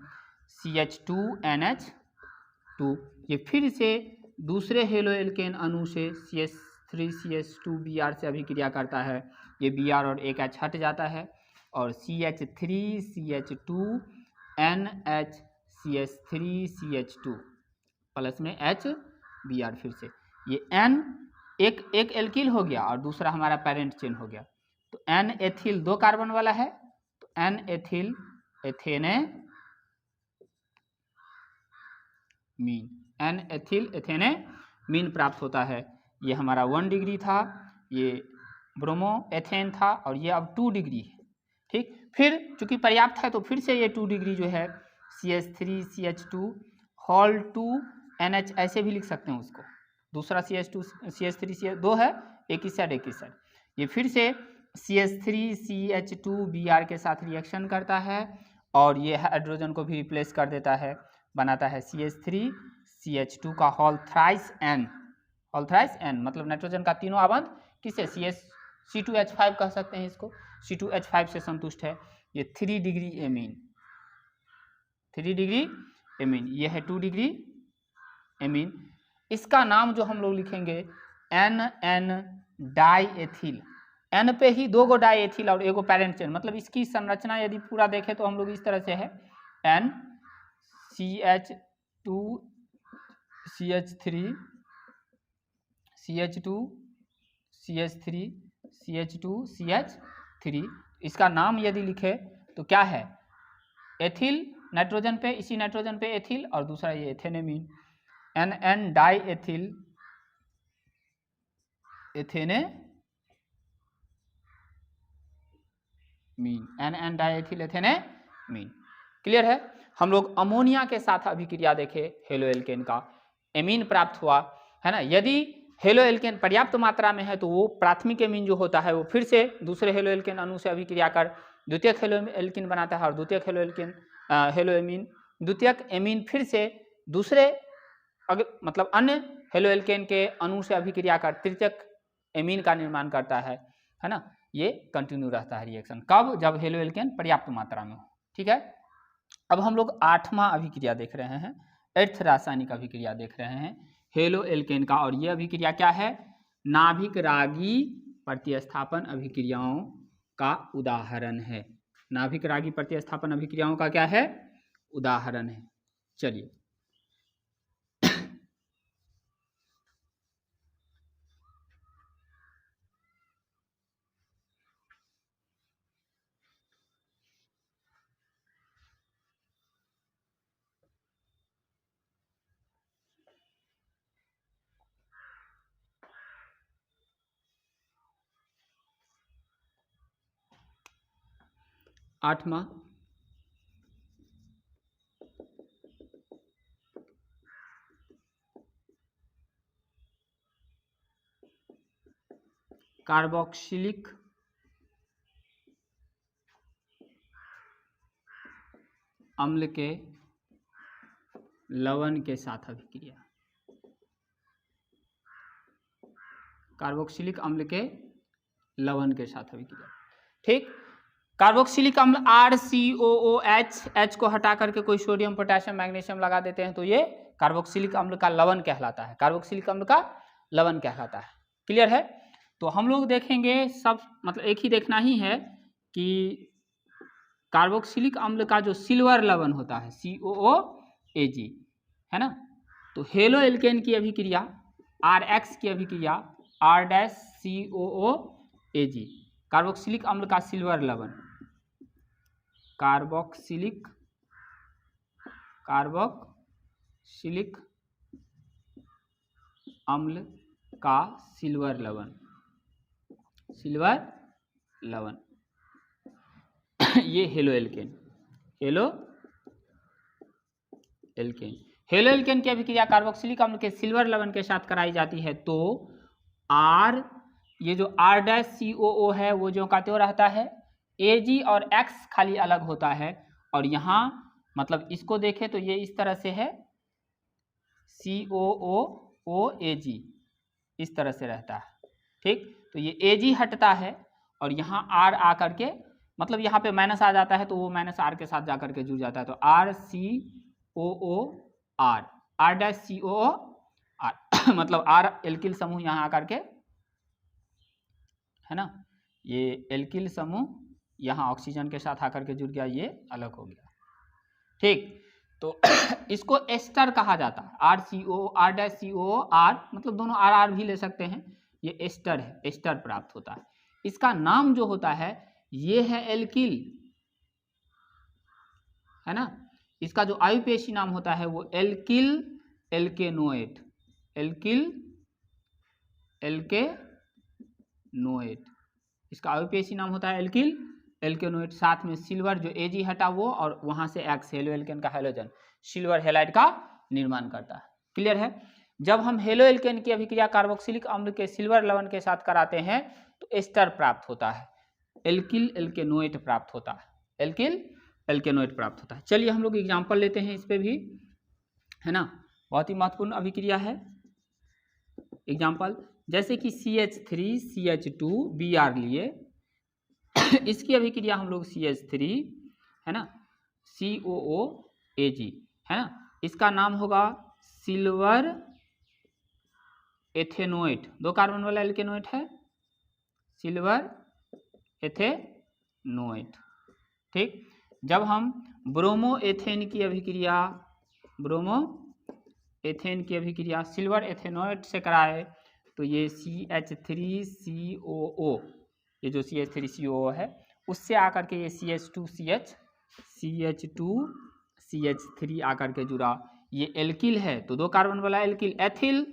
[SPEAKER 1] CH2NH2, ये फिर से दूसरे हेलो एल्केन अणु से CH3 CH2 Br से अभिक्रिया करता है, ये Br और एक H हट जाता है और CH3 CH2 NH CH3 CH2 plus में HBr, फिर से ये N एक एल्किल हो गया और दूसरा हमारा पेरेंट चेन हो गया, तो N एथिल 2 कार्बन वाला है तो N एथिल एथेनेमीन, N एथिल एथेनेमीन प्राप्त होता है। ये हमारा 1 डिग्री था, ये ब्रोमो एथेन था और ये अब 2 डिग्री है, ठीक। फिर चूंकि पर्याप्त है तो फिर से ये 2 डिग्री जो है CH3 CH2 होल 2 NH ऐसे भी लिख सकते हैं उसको, दूसरा CH2 CH3 CH2 है, एक ही साइड एक ही साइड, ये फिर से CH3 CH2 Br के साथ रिएक्शन करता है और ये हाइड्रोजन को भी रिप्लेस कर देता है, बनाता है CH3 CH2 का whole thrice N, whole thrice N मतलब नाइट्रोजन का तीनों आबंध किससे C2H5 कह सकते हैं इसको, C2H5 से संतुष्ट है। ये 3 डिग्री एमीन, 3 डिग्री एमीन, ये है 2 डिग्री एमीन। इसका नाम जो हम लोग लिखेंगे NN डाईएथिल, N पे ही 2 गो डाईएथिल और 1 गो पैरेंट चेन, मतलब इसकी संरचना यदि पूरा देखें तो हम लोग इस तरह से है NCH2 CH3 CH2 CH3 CH2 CH3। इसका नाम यदि लिखे तो क्या है, एथिल नाइट्रोजन पे, इसी नाइट्रोजन पे एथिल, और दूसरा ये ethanamine, NN diethyl ethanamine, NN diethyl ethanamine. Clear है। हम लोग अमोनिया के साथ अभिक्रिया देखे, हेलो एल्केन का एमीन प्राप्त हुआ है ना। यदि हेलो एल्केन पर्याप्त मात्रा में है तो वो प्राथमिक एमीन जो होता है वो फिर से दूसरे हेलो एल्केन अणु से अभिक्रिया कर द्वितीयक हेलो एल्केन बनाता है, और द्वितीयक हेलो एल्केन हेलो एमीन, द्वितीयक एमीन फिर से दूसरे मतलब अन्य हेलो एल्केन के अणु से अभिक्रिया कर तृतीयक एमीन का निर्माण करता है ना। ये कंटिन्यू रहता है रिएक्शन, कब, जब हेलो एल्केन पर्याप्त मात्रा में हो। ठीक है। अब हम लोग 8वां अभिक्रिया देख रहे हैं, 8th रासायनिक अभिक्रिया देख रहे हैं हेलो एल्केन का, और ये अभिक्रिया क्या है, नाभिक रागी प्रतिस्थापन अभिक्रियाओं का उदाहरण है। नाभिक रागी प्रतिस्थापन अभिक्रियाओं का क्या है, उदाहरण है। चलिए आठवां कार्बोक्सिलिक अम्ल के लवण के साथ अभिक्रिया, कार्बोक्सिलिक अम्ल के लवण के साथ अभिक्रिया। ठीक। कार्बोक्सिलिक अम्ल RCOOH, H को हटा करके कोई सोडियम पोटेशियम मैग्नीशियम लगा देते हैं तो ये कार्बोक्सिलिक अम्ल का लवण कहलाता है, कार्बोक्सिलिक अम्ल का लवण कहलाता है। क्लियर है। तो हम लोग देखेंगे सब, मतलब एक ही देखना ही है कि कार्बोक्सिलिक अम्ल का जो सिल्वर लवण होता है COOAG है ना, तो हेलो एल्केन की अभिक्रिया RX की अभिक्रिया R-COOAG, कार्बोक्सिलिक अम्ल का सिल्वर लवण, कार्बोक्सिलिक अम्ल का सिल्वर लवण, ये हेलो एल्केन, हेलो एल्केन की अभिक्रिया कार्बोक्सिलिक अम्ल के सिल्वर लवण के साथ कराई जाती है तो R, ये जो R-COO है वो जो का त्यों रहता है, AG और X खाली अलग होता है, और यहाँ मतलब इसको देखें तो ये इस तरह से है COOAG, इस तरह से रहता है। ठीक। तो ये AG हटता है और यहाँ R आ करके, मतलब यहाँ पे माइनस आ जाता है तो वो माइनस R के साथ जाकर के जुड़ जाता है, तो RCOOR, R-COOR मतलब R एल्किल समूह यहाँ आकर के है ना, ये एल्किल समूह यहाँ ऑक्सीजन के साथ आकर के जुड़ गया, ये अलग हो गया। ठीक। तो इसको एस्टर कहा जाता है, R-COOR, मतलब दोनों RR भी ले सकते हैं, ये एस्टर है, एस्टर प्राप्त होता है। इसका नाम जो होता है ये है एल्किल है ना, इसका जो आयुपेशी नाम होता है वो एल्किल एल्केनोएट, इसका आयुपेशी नाम होता है एल्किल एल्केनोएट। साथ में सिल्वर जो AG हटा वो, और वहां से X हेलो एल्केन का हैलोजन सिल्वर हैलाइड का निर्माण करता है। क्लियर है। जब हम हेलो एल्केन की अभिक्रिया कार्बोक्सिलिक अम्ल के सिल्वर लवण के साथ कराते हैं तो एस्टर प्राप्त होता है, एल्किल एल्केनोएट प्राप्त होता है, एल्किल एल्केनोएट प्राप्त होता है। चलिए हम लोग एग्जाम्पल लेते हैं इस पे भी है ना, बहुत ही महत्वपूर्ण अभिक्रिया है। एग्जाम्पल जैसे कि CH3CH2Br लिए, इसकी अभिक्रिया हम लोग CH3 है ना, COOAg है ना, इसका नाम होगा सिल्वर एथेनोएट। 2 कार्बन वाला एल्केनोएट है, सिल्वर एथेनोएट। ठीक, जब हम ब्रोमो एथेन की अभिक्रिया सिल्वर एथेनोएट से कराए तो ये CH3COO, ये जो CH3COO है उससे आकर के ये CH2CH3 आकर के जुड़ा, ये एल्किल है तो 2 कार्बन वाला एल्किल एथिल,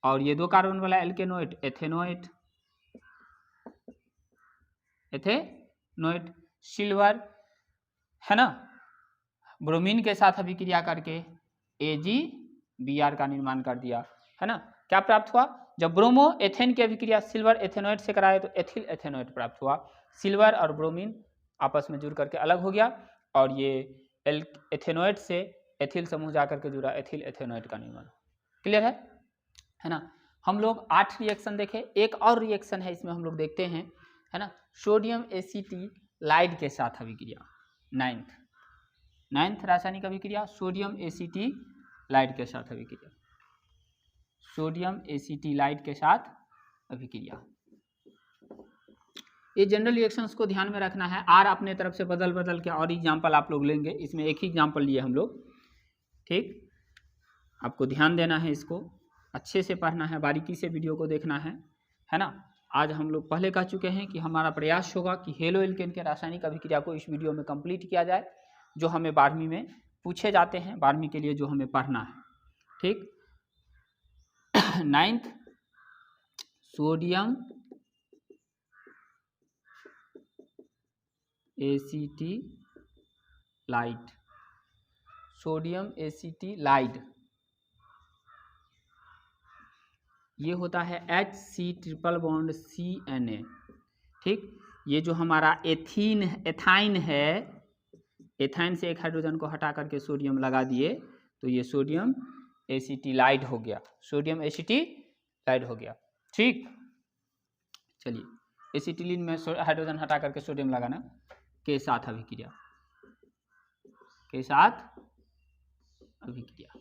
[SPEAKER 1] और ये 2 कार्बन वाला एल्केनोएट एथेनोएट। सिल्वर है ना, ब्रोमीन के साथ अभिक्रिया करके AgBr का निर्माण कर दिया है ना। क्या प्राप्त हुआ, जब ब्रोमो एथेन की अभिक्रिया सिल्वर एथेनोएट से कराए तो एथिल एथेनोएट प्राप्त हुआ। सिल्वर और ब्रोमीन आपस में जुड़ करके अलग हो गया और ये एथेनोएट से एथिल समूह जाकर के जुड़ा, एथिल एथेनोएट का निर्माण। क्लियर है ना। हम लोग 8 रिएक्शन देखे, एक और रिएक्शन है इसमें हम लोग देखते हैं है ना, सोडियम एसीटिलाइड के साथ अभिक्रिया। 9th रासायनिक अभिक्रिया सोडियम एसीटिलाइड के साथ अभिक्रिया, सोडियम एसीटिलाइड के साथ अभिक्रिया। ये जनरल रिएक्शंस को ध्यान में रखना है। आर अपने तरफ से बदल के और एग्जाम्पल आप लोग लेंगे, इसमें एक ही एग्जाम्पल लिए हम लोग। ठीक, आपको ध्यान देना है, इसको अच्छे से पढ़ना है, बारीकी से वीडियो को देखना है ना। आज हम लोग पहले कह चुके हैं कि हमारा प्रयास होगा कि हेलो एल्केन के रासायनिक अभिक्रिया को इस वीडियो में कंप्लीट किया जाए, जो हमें 12वीं में पूछे जाते हैं, 12वीं के लिए जो हमें पढ़ना है। ठीक, 9th सोडियम एसीटिलाइड, सोडियम एसीटिलाइड ये होता है HC≡CNA। ठीक, ये जो हमारा एथाइन है, एथाइन से एक हाइड्रोजन को हटा करके सोडियम लगा दिए तो ये सोडियम एसीटिलाइड हो गया, सोडियम एसीटिलाइड हो गया। ठीक, चलिए एसीटिलीन में हाइड्रोजन हटा करके सोडियम लगाना के साथ अभिक्रिया, के साथ अभिक्रिया।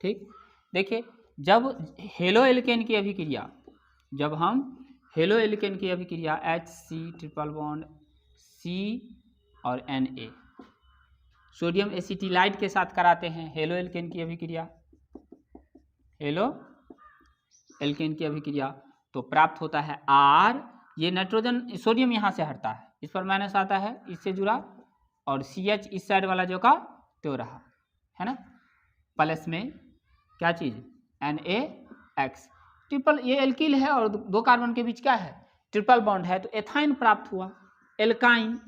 [SPEAKER 1] ठीक, देखिए जब हेलो एल्केन की अभिक्रिया, जब हम हेलो एल्केन की अभिक्रिया HC≡C और Na सोडियम एसीटिलाइड के साथ कराते हैं, हेलो एल्केन की अभिक्रिया, हेलो एल्केन की अभिक्रिया, तो प्राप्त होता है R। ये नाइट्रोजन सोडियम यहाँ से हटता है, इस पर माइनस आता है, इससे जुड़ा, और CH इस साइड वाला जो का तो रहा है ना, प्लस में क्या चीज़ NaX ट्रिपल, ये एल्किल है और 2 कार्बन के बीच क्या है ट्रिपल बॉन्ड है, तो एथाइन प्राप्त हुआ। एल्काइन,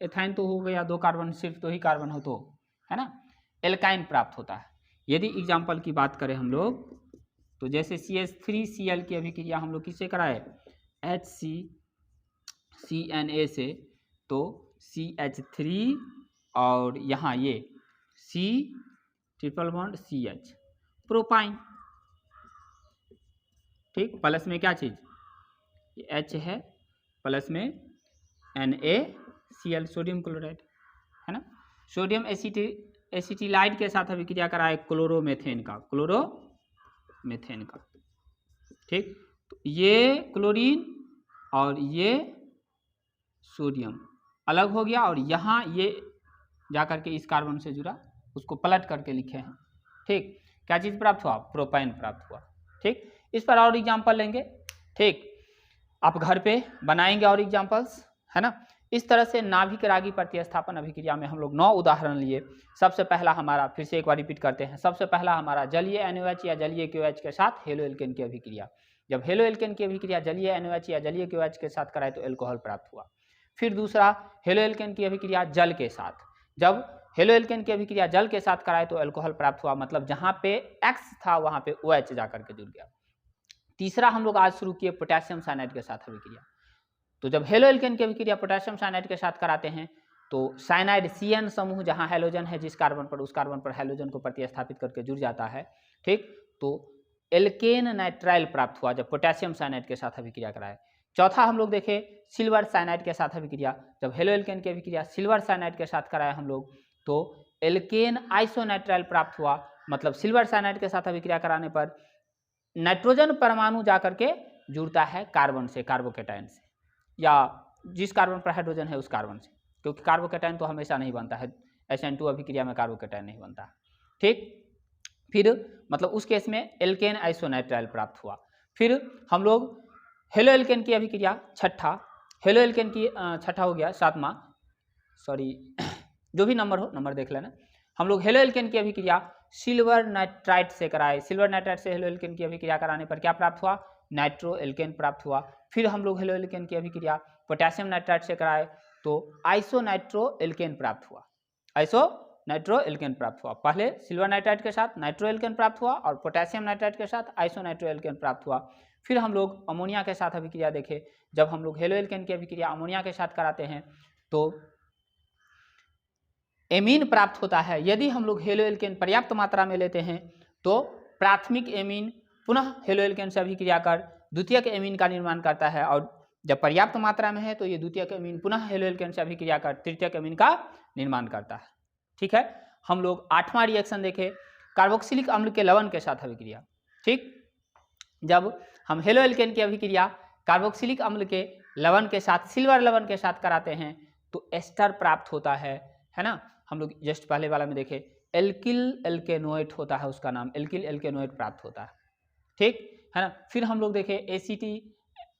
[SPEAKER 1] एथाइन तो हो गया 2 कार्बन, सिर्फ 2 ही कार्बन हो तो है ना, एल्काइन प्राप्त होता है। यदि एग्जाम्पल की बात करें हम लोग तो जैसे CH3Cl की अभिक्रिया हम लोग किससे कराए HCCNA से, तो CH3 और यहाँ ये C≡CH प्रोपाइन। ठीक, प्लस में क्या चीज़ ये H है, प्लस में NaCl सोडियम क्लोराइड है ना। सोडियम एसीटिलाइड के साथ अभिक्रिया कराए क्लोरोमेथेन का, क्लोरोमेथेन का। ठीक, तो ये क्लोरीन और ये सोडियम अलग हो गया और यहाँ ये जाकर के इस कार्बन से जुड़ा, उसको पलट करके लिखे हैं। ठीक, क्या चीज़ प्राप्त हुआ प्रोपाइन प्राप्त हुआ। ठीक, इस पर और एग्जाम्पल लेंगे। ठीक, आप घर पे बनाएंगे और एग्जाम्पल्स है ना। इस तरह से नाभिक रागी प्रतिस्थापन अभिक्रिया में हम लोग 9 उदाहरण लिए। सबसे पहला हमारा, फिर से एक बार रिपीट करते हैं, सबसे पहला हमारा जलीय NaOH या जलीय KOH के साथ हेलो एल्केन की अभिक्रिया। जब हेलो एल्केन की अभिक्रिया जलीय NaOH या जलीय KOH के साथ कराए तो एल्कोहल प्राप्त हुआ। फिर दूसरा हेलो एल्केन की अभिक्रिया जल के साथ, जब हेलो एल्केन की अभिक्रिया जल के साथ कराए तो अल्कोहल प्राप्त हुआ, मतलब जहाँ पे X था वहाँ पे OH जाकर के जुड़ गया। तीसरा हम लोग आज शुरू किए पोटेशियम साइनाइड के साथ अभिक्रिया। तो जब हेलो एल्केन की अभिक्रिया पोटेशियम साइनाइड के साथ कराते हैं तो साइनाइड CN समूह जहाँ हैलोजन है जिस कार्बन पर, उस कार्बन पर हैलोजन को प्रतिस्थापित करके जुड़ जाता है। ठीक, तो एल्केन नाइट्राइल प्राप्त हुआ जब पोटेशियम साइनाइड के साथ अभिक्रिया कराए। चौथा हम लोग देखें सिल्वर साइनाइड के साथ अभिक्रिया, जब हेलो एल्केन की अभिक्रिया सिल्वर साइनाइड के साथ कराए हम लोग तो एल्केन आइसोनाइट्राइल प्राप्त हुआ। मतलब सिल्वर साइनाइड के साथ अभिक्रिया कराने पर नाइट्रोजन परमाणु जाकर के जुड़ता है कार्बन से, कार्बोकेटाइन से, या जिस कार्बन पर हाइड्रोजन है उस कार्बन से, क्योंकि कार्बोकेटाइन तो हमेशा नहीं बनता है, SN2 अभिक्रिया में कार्बोकेटाइन नहीं बनता। ठीक, फिर मतलब उस केस में एल्केन आइसोनाइट्राइल प्राप्त हुआ। फिर हम लोग हेलो एल्केन की अभिक्रिया छठा, हेलो एल्केन की छठा हो गया, सातवां, सॉरी जो भी नंबर हो नंबर देख लेना। हम लोग हेलो एल्केन की अभिक्रिया सिल्वर नाइट्राइट से कराए। सिल्वर नाइट्राइट से हेलो एल्केन की अभिक्रिया कराने पर क्या प्राप्त हुआ? नाइट्रो एल्केन प्राप्त हुआ। फिर हम लोग हेलो एल्केन की अभिक्रिया पोटेशियम नाइट्राइट से कराए तो आइसो नाइट्रो एल्केन प्राप्त हुआ। आइसो नाइट्रो एल्केन प्राप्त हुआ। पहले सिल्वर नाइट्राइट के साथ नाइट्रो एल्केन प्राप्त हुआ और पोटेशियम नाइट्राइट के साथ आइसो नाइट्रो एल्केन प्राप्त हुआ। फिर हम लोग अमोनिया के साथ अभिक्रिया देखे। जब हम लोग हेलो एल्केन की अभिक्रिया अमोनिया के साथ कराते हैं तो एमीन प्राप्त होता है। यदि हम लोग हेलो एल्केन पर्याप्त मात्रा में लेते हैं तो प्राथमिक एमीन पुनः हेलो एल्केन से अभिक्रिया कर द्वितीयक एमीन का निर्माण करता है, और जब पर्याप्त मात्रा में है तो ये द्वितीयक एमीन पुनः हेलो एल्केन से अभिक्रिया कर तृतीयक एमीन का निर्माण करता है। ठीक है, हम लोग आठवां रिएक्शन देखें कार्बोक्सिलिक अम्ल के लवण के साथ अभिक्रिया। ठीक, जब हम हेलो एल्केन की अभिक्रिया कार्बोक्सिलिक अम्ल के लवण के साथ सिल्वर लवण के साथ कराते हैं तो एस्टर प्राप्त होता है ना। हम लोग जस्ट पहले वाला में देखे एल्किल एल्केनोएट होता है, उसका नाम एल्किल एल्केनोएट प्राप्त होता है। ठीक है ना। फिर हम लोग देखे एसीटी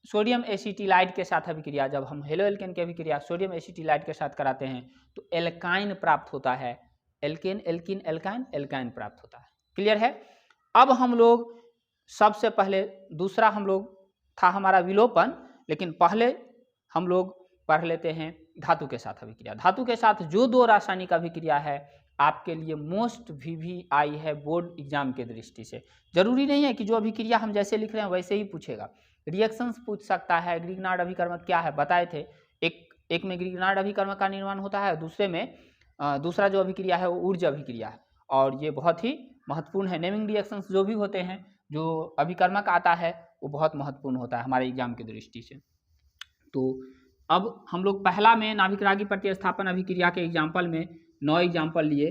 [SPEAKER 1] सोडियम एसिटिलाइड के साथ अभिक्रिया। जब हम हेलो एल्केन की अभिक्रिया सोडियम एसिटिलाइड के साथ कराते हैं तो एल्काइन प्राप्त होता है। एल्केन एल्किन एल्काइन एल्काइन प्राप्त होता है। क्लियर है। अब हम लोग सबसे पहले दूसरा हम लोग था हमारा विलोपन, लेकिन पहले हम लोग पढ़ लेते हैं धातु के साथ अभिक्रिया। धातु के साथ जो दो रासायनिक अभिक्रिया है आपके लिए मोस्ट VVI है बोर्ड एग्जाम के दृष्टि से। जरूरी नहीं है कि जो अभिक्रिया हम जैसे लिख रहे हैं वैसे ही पूछेगा, रिएक्शंस पूछ सकता है। ग्रिग्नार्ड अभिकर्मक क्या है बताए थे, एक में ग्रिग्नार्ड अभिकर्मक का निर्माण होता है, दूसरे में दूसरा जो अभिक्रिया है वो ऊर्जा अभिक्रिया है, और ये बहुत ही महत्वपूर्ण है। नेमिंग रिएक्शंस जो भी होते हैं, जो अभिकर्मक आता है वो बहुत महत्वपूर्ण होता है हमारे एग्जाम की दृष्टि से। तो अब हम लोग पहला में नाभिक रागी प्रतिस्थापन अभिक्रिया के एग्जाम्पल में 9 एग्जाम्पल लिए।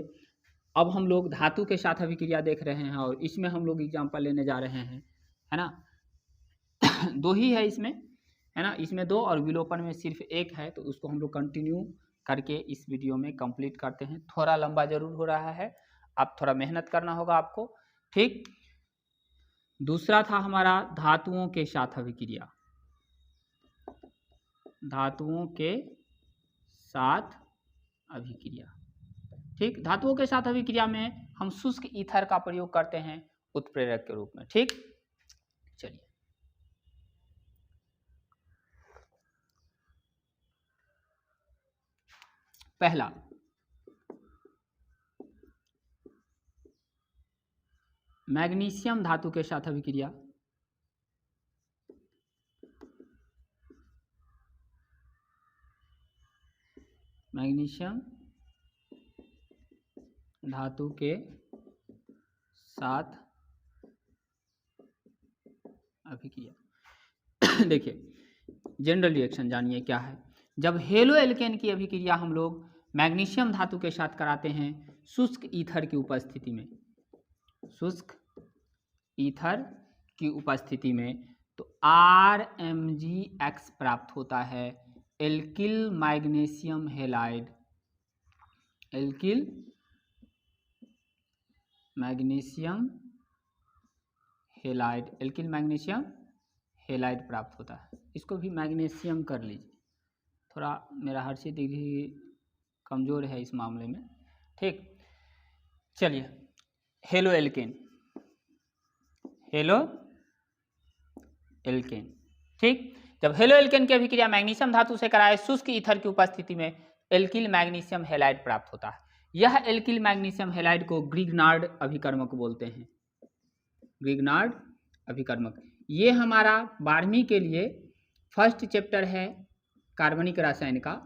[SPEAKER 1] अब हम लोग धातु के साथ अभिक्रिया देख रहे हैं और इसमें हम लोग एग्जाम्पल लेने जा रहे हैं, है ना। 2 ही है इसमें, है ना, इसमें 2 और विलोपन में सिर्फ 1 है, तो उसको हम लोग कंटिन्यू करके इस वीडियो में कंप्लीट करते हैं। थोड़ा लंबा जरूर हो रहा है, आप थोड़ा मेहनत करना होगा आपको। ठीक, दूसरा था हमारा धातुओं के साथ अभिक्रिया। धातुओं के साथ अभिक्रिया। ठीक, धातुओं के साथ अभिक्रिया में हम शुष्क ईथर का प्रयोग करते हैं उत्प्रेरक के रूप में। ठीक, चलिए पहला मैग्नीशियम धातु के साथ अभिक्रिया। मैग्नीशियम धातु के साथ अभिक्रिया। देखिए जनरल रिएक्शन जानिए क्या है। जब हेलो एल्केन की अभिक्रिया हम लोग मैग्नीशियम धातु के साथ कराते हैं शुष्क ईथर की उपस्थिति में, शुष्क ईथर की उपस्थिति में, तो RMgX प्राप्त होता है, alkyl magnesium halide. Alkyl magnesium halide, alkyl magnesium halide प्राप्त होता है। इसको भी मैग्नीशियम कर लीजिए, थोड़ा मेरा हर्षित डिग्री कमज़ोर है इस मामले में। ठीक, चलिए हेलो एल्केन, हेलो एल्केन। ठीक, जब हेलो एल्केन की अभिक्रिया मैग्नीशियम धातु से कराए शुष्क ईथर की उपस्थिति में एल्किल मैग्नीशियम हेलाइड प्राप्त होता है। यह एल्किल मैग्नीशियम हेलाइड को ग्रिग्नार्ड अभिकर्मक बोलते हैं। ग्रिग्नार्ड अभिकर्मक, ये हमारा 12वीं के लिए फर्स्ट चैप्टर है कार्बनिक रसायन का,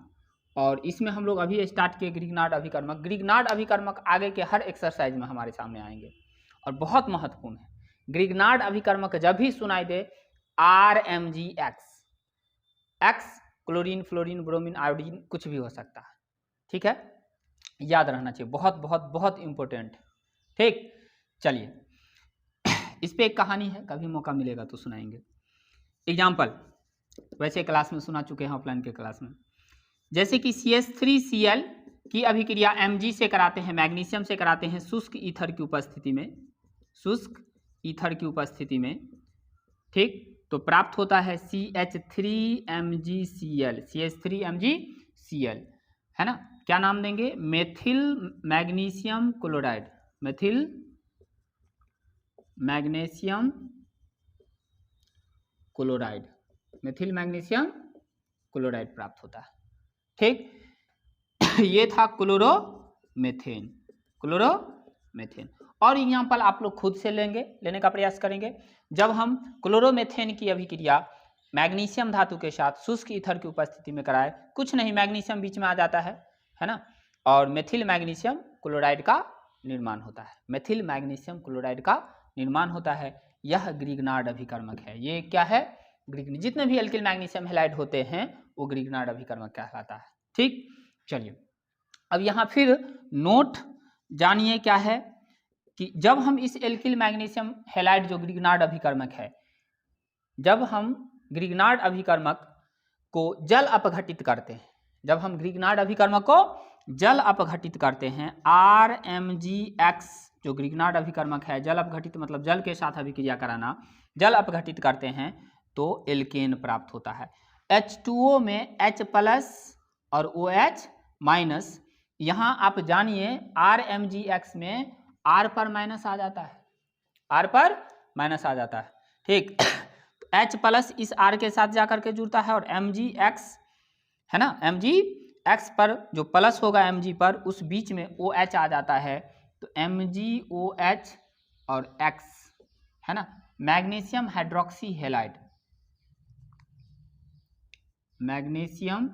[SPEAKER 1] और इसमें हम लोग अभी स्टार्ट किए ग्रिग्नार्ड अभिकर्मक। ग्रिग्नार्ड अभिकर्मक आगे के हर एक्सरसाइज में हमारे सामने आएंगे और बहुत महत्वपूर्ण है। ग्रिग्नार्ड अभिकर्मक जब भी सुनाई दे RMgX, x chlorine, fluorine, bromine, iodine कुछ भी हो सकता है, ठीक है, याद रहना चाहिए, बहुत बहुत बहुत इंपॉर्टेंट। ठीक, चलिए इस पे एक कहानी है, कभी मौका मिलेगा तो सुनाएंगे। एग्जाम्पल वैसे क्लास में सुना चुके हैं ऑफलाइन के क्लास में, जैसे कि CH3Cl की अभिक्रिया Mg से कराते हैं, मैग्नीशियम से कराते हैं शुष्क ईथर की उपस्थिति में, शुष्क ईथर की उपस्थिति में, ठीक, तो प्राप्त होता है CH3MgCl, CH3MgCl, है ना। क्या नाम देंगे? Methyl magnesium chloride, methyl magnesium chloride, methyl magnesium chloride प्राप्त होता है, ठीक। ये था क्लोरोमेथेन, क्लोरोमेथेन। और एग्जाम्पल आप लोग खुद से लेने का प्रयास करेंगे। जब हम क्लोरोमेथेन की अभिक्रिया मैग्नीशियम धातु के साथ शुष्क ईथर की उपस्थिति में कराए, कुछ नहीं, मैग्नीशियम बीच में आ जाता है ना, और मेथिल मैग्नीशियम क्लोराइड का निर्माण होता है, मेथिल मैग्नीशियम क्लोराइड का निर्माण होता है। यह ग्रिग्नार्ड अभिकर्मक है। ये क्या है? जितने भी एल्किल मैग्नीशियम हैलाइड होते हैं वो ग्रिग्नार्ड अभिकर्मक कहलाता है, ठीक। चलिए अब यहाँ फिर नोट जानिए क्या है कि जब हम इस एल्किल मैग्नीशियम हैलाइड जो ग्रिग्नार्ड अभिकर्मक है, जब हम ग्रिग्नार्ड अभिकर्मक को जल अपघटित करते हैं, जब हम ग्रिग्नार्ड अभिकर्मक को जल अपघटित करते हैं, RMgX जो ग्रिग्नार्ड अभिकर्मक है, जल अपघटित मतलब जल के साथ अभिक्रिया कराना, जल अपघटित करते हैं तो एल्केन प्राप्त होता है। H2O में H प्लस और OH माइनस, यहाँ आप जानिए RMgX में R पर माइनस आ जाता है, R पर माइनस आ जाता है, ठीक। H प्लस इस R के साथ जाकर के जुड़ता है और MgX है ना, MgX पर जो प्लस होगा Mg पर, उस बीच में OH आ जाता है, तो MgOH और X है ना, magnesium hydroxy halide, magnesium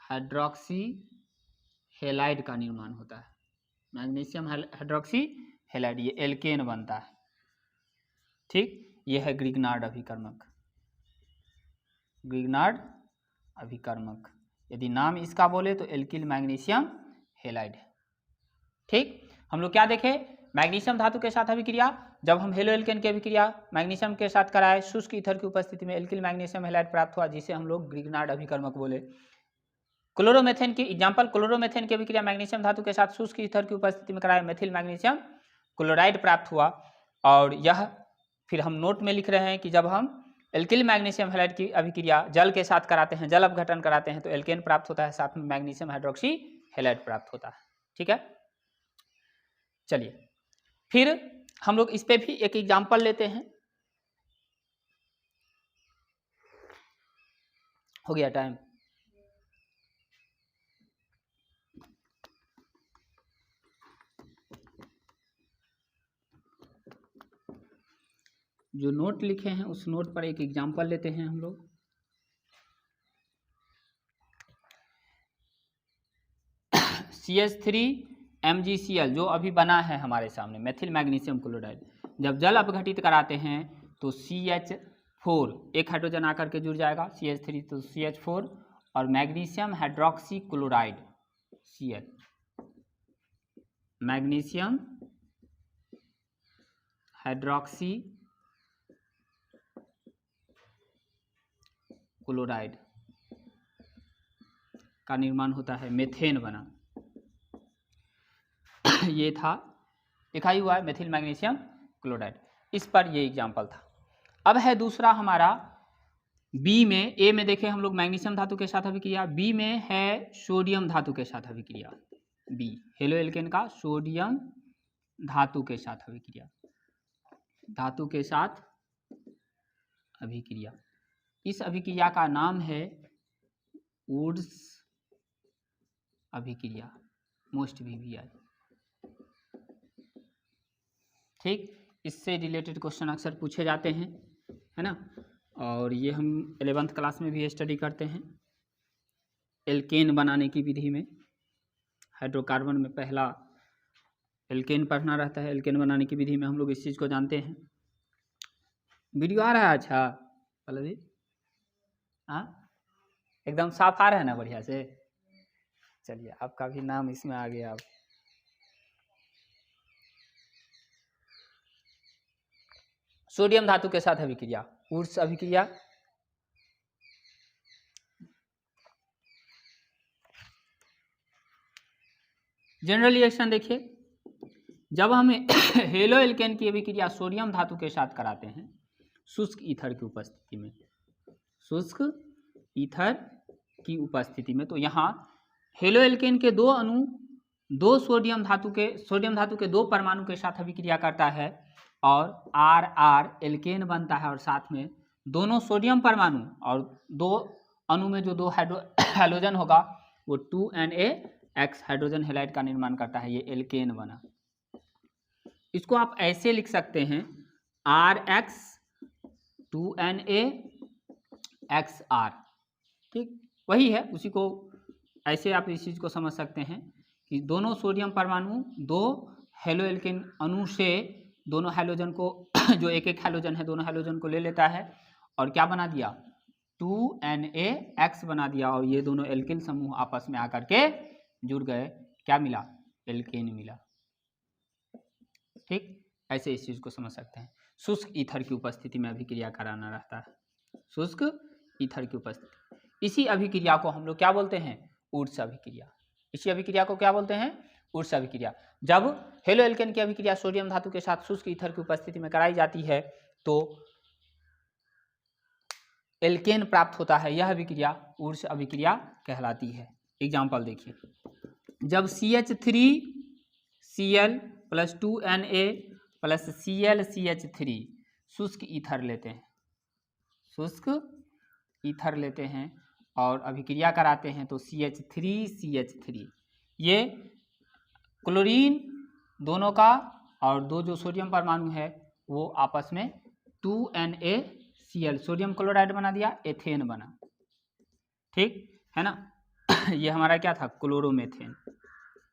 [SPEAKER 1] hydroxy halide का निर्माण होता है, मैग्नीशियम हाइड्रोक्सी हैलाइड, ये एल्केन बनता है, ठीक। ये है ग्रिग्नार्ड अभिकर्मक, ग्रिग्नार्ड अभिकर्मक, यदि नाम इसका बोले तो एल्किल मैग्नीशियम हैलाइड, ठीक। हम लोग क्या देखे? मैग्नीशियम धातु के साथ अभिक्रिया, जब हम हेलो एल्केन की अभिक्रिया मैग्नीशियम के साथ कराए, शुष्क ईथर की उपस्थिति में एल्किल मैग्नीशियम हैलाइड प्राप्त हुआ, जिसे हम लोग ग्रिग्नार्ड अभिकर्मक बोले। क्लोरोमेथेन की एग्जांपल, क्लोरोमेथेन की अभिक्रिया मैग्नीशियम धातु के साथ शुष्क ईथर की उपस्थिति में कराए, मेथिल मैग्नीशियम क्लोराइड प्राप्त हुआ। और यह फिर हम नोट में लिख रहे हैं कि जब हम एल्किल मैग्नीशियम हैलाइड की अभिक्रिया जल के साथ कराते हैं, जल अपघटन कराते हैं, तो एल्केन प्राप्त होता है, साथ में मैग्नीशियम हाइड्रोक्सी हैलाइड प्राप्त होता है, ठीक है। चलिए फिर हम लोग इस पे भी एक एग्जांपल लेते हैं। हो गया टाइम? जो नोट लिखे हैं उस नोट पर एक एग्जांपल लेते हैं हम लोग। CH3MgCl जो अभी बना है हमारे सामने, मेथिल मैग्नीशियम क्लोराइड, जब जल अपघटित कराते हैं तो CH4 एक हाइड्रोजन आकर के जुड़ जाएगा, CH3 तो CH4 और magnesium hydroxy chloride Cl, magnesium hydroxy chloride का निर्माण होता है, मेथेन बना। ये था, लिखा ही हुआ है मेथिल मैग्नीशियम क्लोराइड, इस पर ये एग्जाम्पल था। अब है दूसरा हमारा बी में, ए में देखें हम लोग मैग्नीशियम धातु के साथ अभिक्रिया, बी में है सोडियम धातु के साथ अभिक्रिया, बी हेलो एल्केन का सोडियम धातु के साथ अभिक्रिया, धातु के साथ अभिक्रिया। इस अभिक्रिया का नाम है वुड्स अभिक्रिया, मोस्ट VVI, ठीक। इससे रिलेटेड क्वेश्चन अक्सर पूछे जाते हैं, है ना, और ये हम 11th क्लास में भी स्टडी करते हैं। एल्केन बनाने की विधि में हाइड्रोकार्बन में पहला एल्केन पढ़ना रहता है। एल्केन बनाने की विधि में हम लोग इस चीज़ को जानते हैं। वीडियो आ रहा है अच्छा पल्लवी? हाँ, एकदम साफ आ रहा है ना बढ़िया से? चलिए, आपका भी नाम इसमें आ गया। अब सोडियम धातु के साथ अभिक्रिया, ऊर्स अभिक्रिया। जनरल रिएक्शन देखिए, जब हमें हेलो एल्केन की अभिक्रिया सोडियम धातु के साथ कराते हैं शुष्क ईथर की उपस्थिति में, शुष्क ईथर की उपस्थिति में, तो यहाँ हेलो एल्केन के दो अणु दो सोडियम धातु के दो परमाणु के साथ अभिक्रिया करता है और आर आर एल्केन बनता है, और साथ में दोनों सोडियम परमाणु और दो अणु में जो दो हाइड्रोजन होगा वो 2Na हाइड्रोजन हैलाइड का निर्माण करता है। ये एल्केन बना। इसको आप ऐसे लिख सकते हैं RX 2NaXR, ठीक, वही है, उसी को ऐसे आप इस चीज़ को समझ सकते हैं कि दोनों सोडियम परमाणु दो हेलो एल्केन अणु से दोनों हाइड्रोजन को जो एक एक हाइड्रोजन है दोनों हाइड्रोजन को ले लेता है और क्या बना दिया, 2NaX बना दिया, और ये दोनों एल्केन समूह आपस में आकर के जुड़ गए, क्या मिला, एल्केन मिला। ठीक, ऐसे इस चीज को समझ सकते हैं। शुष्क ईथर की उपस्थिति में अभिक्रिया कराना रहता है, शुष्क ईथर की उपस्थिति। इसी अभिक्रिया को हम लोग क्या बोलते हैं, ऊर्स अभिक्रिया। इसी अभिक्रिया को क्या बोलते हैं, ऊर्स अभिक्रिया। जब हेलो एल्केन की अभिक्रिया सोडियम धातु के साथ शुष्क ईथर की उपस्थिति में कराई जाती है तो एल्केन प्राप्त होता है। यह अभिक्रिया ऊर्स अभिक्रिया कहलाती है। एग्जाम्पल देखिए, जब CH3Cl + 2Na + ClCH3 शुष्क ईथर लेते हैं, शुष्क ईथर लेते हैं और अभिक्रिया कराते हैं तो CH3CH3, ये क्लोरीन दोनों का और दो जो सोडियम परमाणु है वो आपस में 2NaCl सोडियम क्लोराइड बना दिया, एथेन बना। ठीक है ना। ये हमारा क्या था, क्लोरोमेथेन,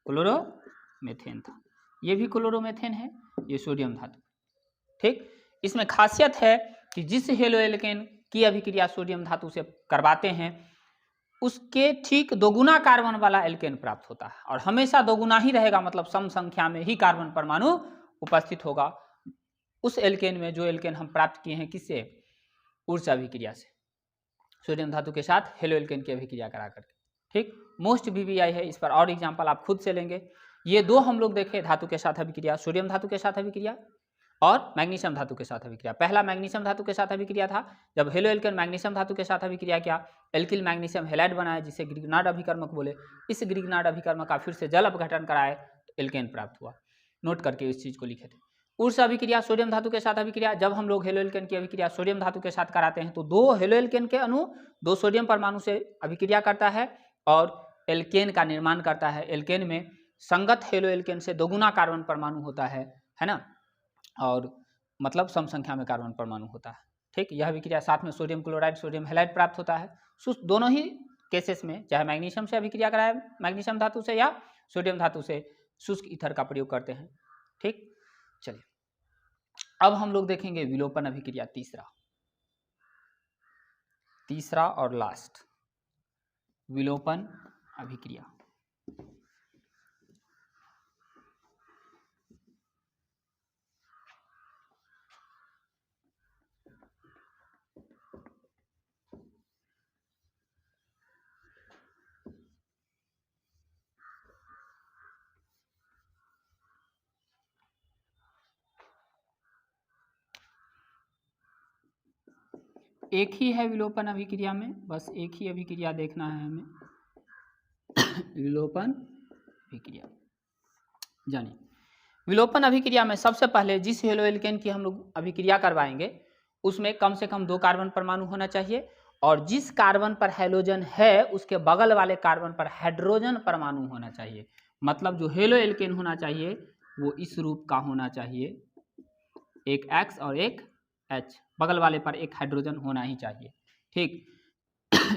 [SPEAKER 1] क्लोरोमेथेन था। ये भी क्लोरोमेथेन है, ये सोडियम धातु। ठीक, इसमें खासियत है कि जिस हेलो एल्केन की अभिक्रिया सोडियम धातु से करवाते हैं उसके ठीक दोगुना कार्बन वाला एल्केन प्राप्त होता है, और हमेशा दोगुना ही रहेगा, मतलब सम संख्या में ही कार्बन परमाणु उपस्थित होगा उस एल्केन में जो एल्केन हम प्राप्त किए हैं, किससे, ऊर्स अभिक्रिया से, सोडियम धातु के साथ हेलो एल्केन की अभिक्रिया करा करके। ठीक, मोस्ट VVI है, इस पर और एग्जाम्पल आप खुद से लेंगे। ये दो हम लोग देखे धातु के साथ अभिक्रिया, सोडियम धातु के साथ अभिक्रिया और मैग्नीशियम धातु के साथ अभिक्रिया। पहला मैग्नीशियम धातु के साथ अभिक्रिया था, जब हेलो एल्केन मैग्नीशियम धातु के साथ अभिक्रिया किया, एल्किल मैग्नीशियम हैलाइड बनाया जिसे ग्रिग्नार्ड अभिकर्मक बोले। इस ग्रिग्नार्ड अभिकर्मक का फिर से जल अपघटन कराए तो एल्केन प्राप्त हुआ। नोट करके इस चीज को लिखे थे। ऊर्स अभिक्रिया सोडियम धातु के साथ अभिक्रिया, जब हम लोग हेलो एल्केन की अभिक्रिया सोडियम धातु के साथ कराते हैं तो दो हेलो एल्केन के अणु दो सोडियम परमाणु से अभिक्रिया करता है और एल्केन का निर्माण करता है। एल्केन में संगत हेलो एल्केन से दोगुना कार्बन परमाणु होता है ना, और मतलब सम संख्या में कार्बन परमाणु होता है। ठीक, यह अभिक्रिया साथ में सोडियम क्लोराइड सोडियम हैलाइड प्राप्त होता है। दोनों ही केसेस में चाहे मैग्नीशियम से अभिक्रिया कराए मैग्नीशियम धातु से या सोडियम धातु से शुष्क ईथर का प्रयोग करते हैं। ठीक, चलिए अब हम लोग देखेंगे विलोपन अभिक्रिया, तीसरा और लास्ट विलोपन अभिक्रिया। एक ही है विलोपन अभिक्रिया में, बस एक ही अभिक्रिया देखना है हमें। विलोपन अभिक्रिया जानिए, विलोपन अभिक्रिया में सबसे पहले जिस हेलो एल्केन की हम लोग अभिक्रिया करवाएंगे उसमें कम से कम 2 कार्बन परमाणु होना चाहिए, और जिस कार्बन पर हैलोजन है उसके बगल वाले कार्बन पर हाइड्रोजन परमाणु होना चाहिए। मतलब जो हेलो एल्केन होना चाहिए वो इस रूप का होना चाहिए, एक X और एक H, बगल वाले पर एक हाइड्रोजन होना ही चाहिए। ठीक,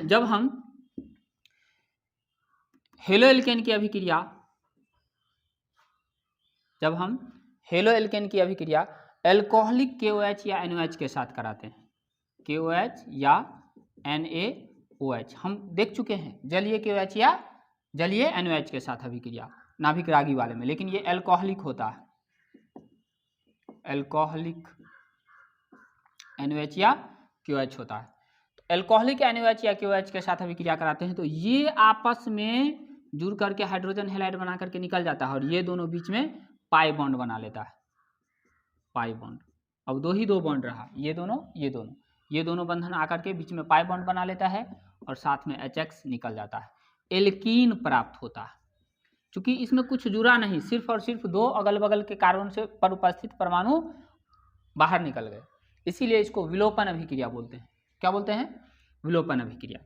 [SPEAKER 1] जब हम हेलो एल्केन की अभिक्रिया जब हम हेलो एल्केन की अभिक्रिया एल्कोहलिक KOH या NaOH के साथ कराते हैं, KOH या NaOH हम देख चुके हैं, जलीय KOH या जलीय NaOH के साथ अभिक्रिया नाभिक रागी वाले में, लेकिन ये एल्कोहलिक होता है, एल्कोहलिक NaOH या KOH होता है। तो एल्कोहलिक NaOH या KOH के साथ अभिक्रिया कराते हैं तो ये आपस में जुड़ करके हाइड्रोजन हैलाइड बना करके निकल जाता है और ये दोनों बीच में पाई बॉन्ड बना लेता है, पाई बॉन्ड। अब दो बॉन्ड रहा, ये दोनों बंधन आकर के बीच में पाई बॉन्ड बना लेता है और साथ में HX निकल जाता है, एल्कीन प्राप्त होता है। क्योंकि इसमें कुछ जुड़ा नहीं, सिर्फ और सिर्फ दो अगल बगल के कार्बन से पर उपस्थित परमाणु बाहर निकल गए, इसीलिए इसको विलोपन अभिक्रिया बोलते हैं। क्या बोलते हैं? विलोपन अभिक्रिया।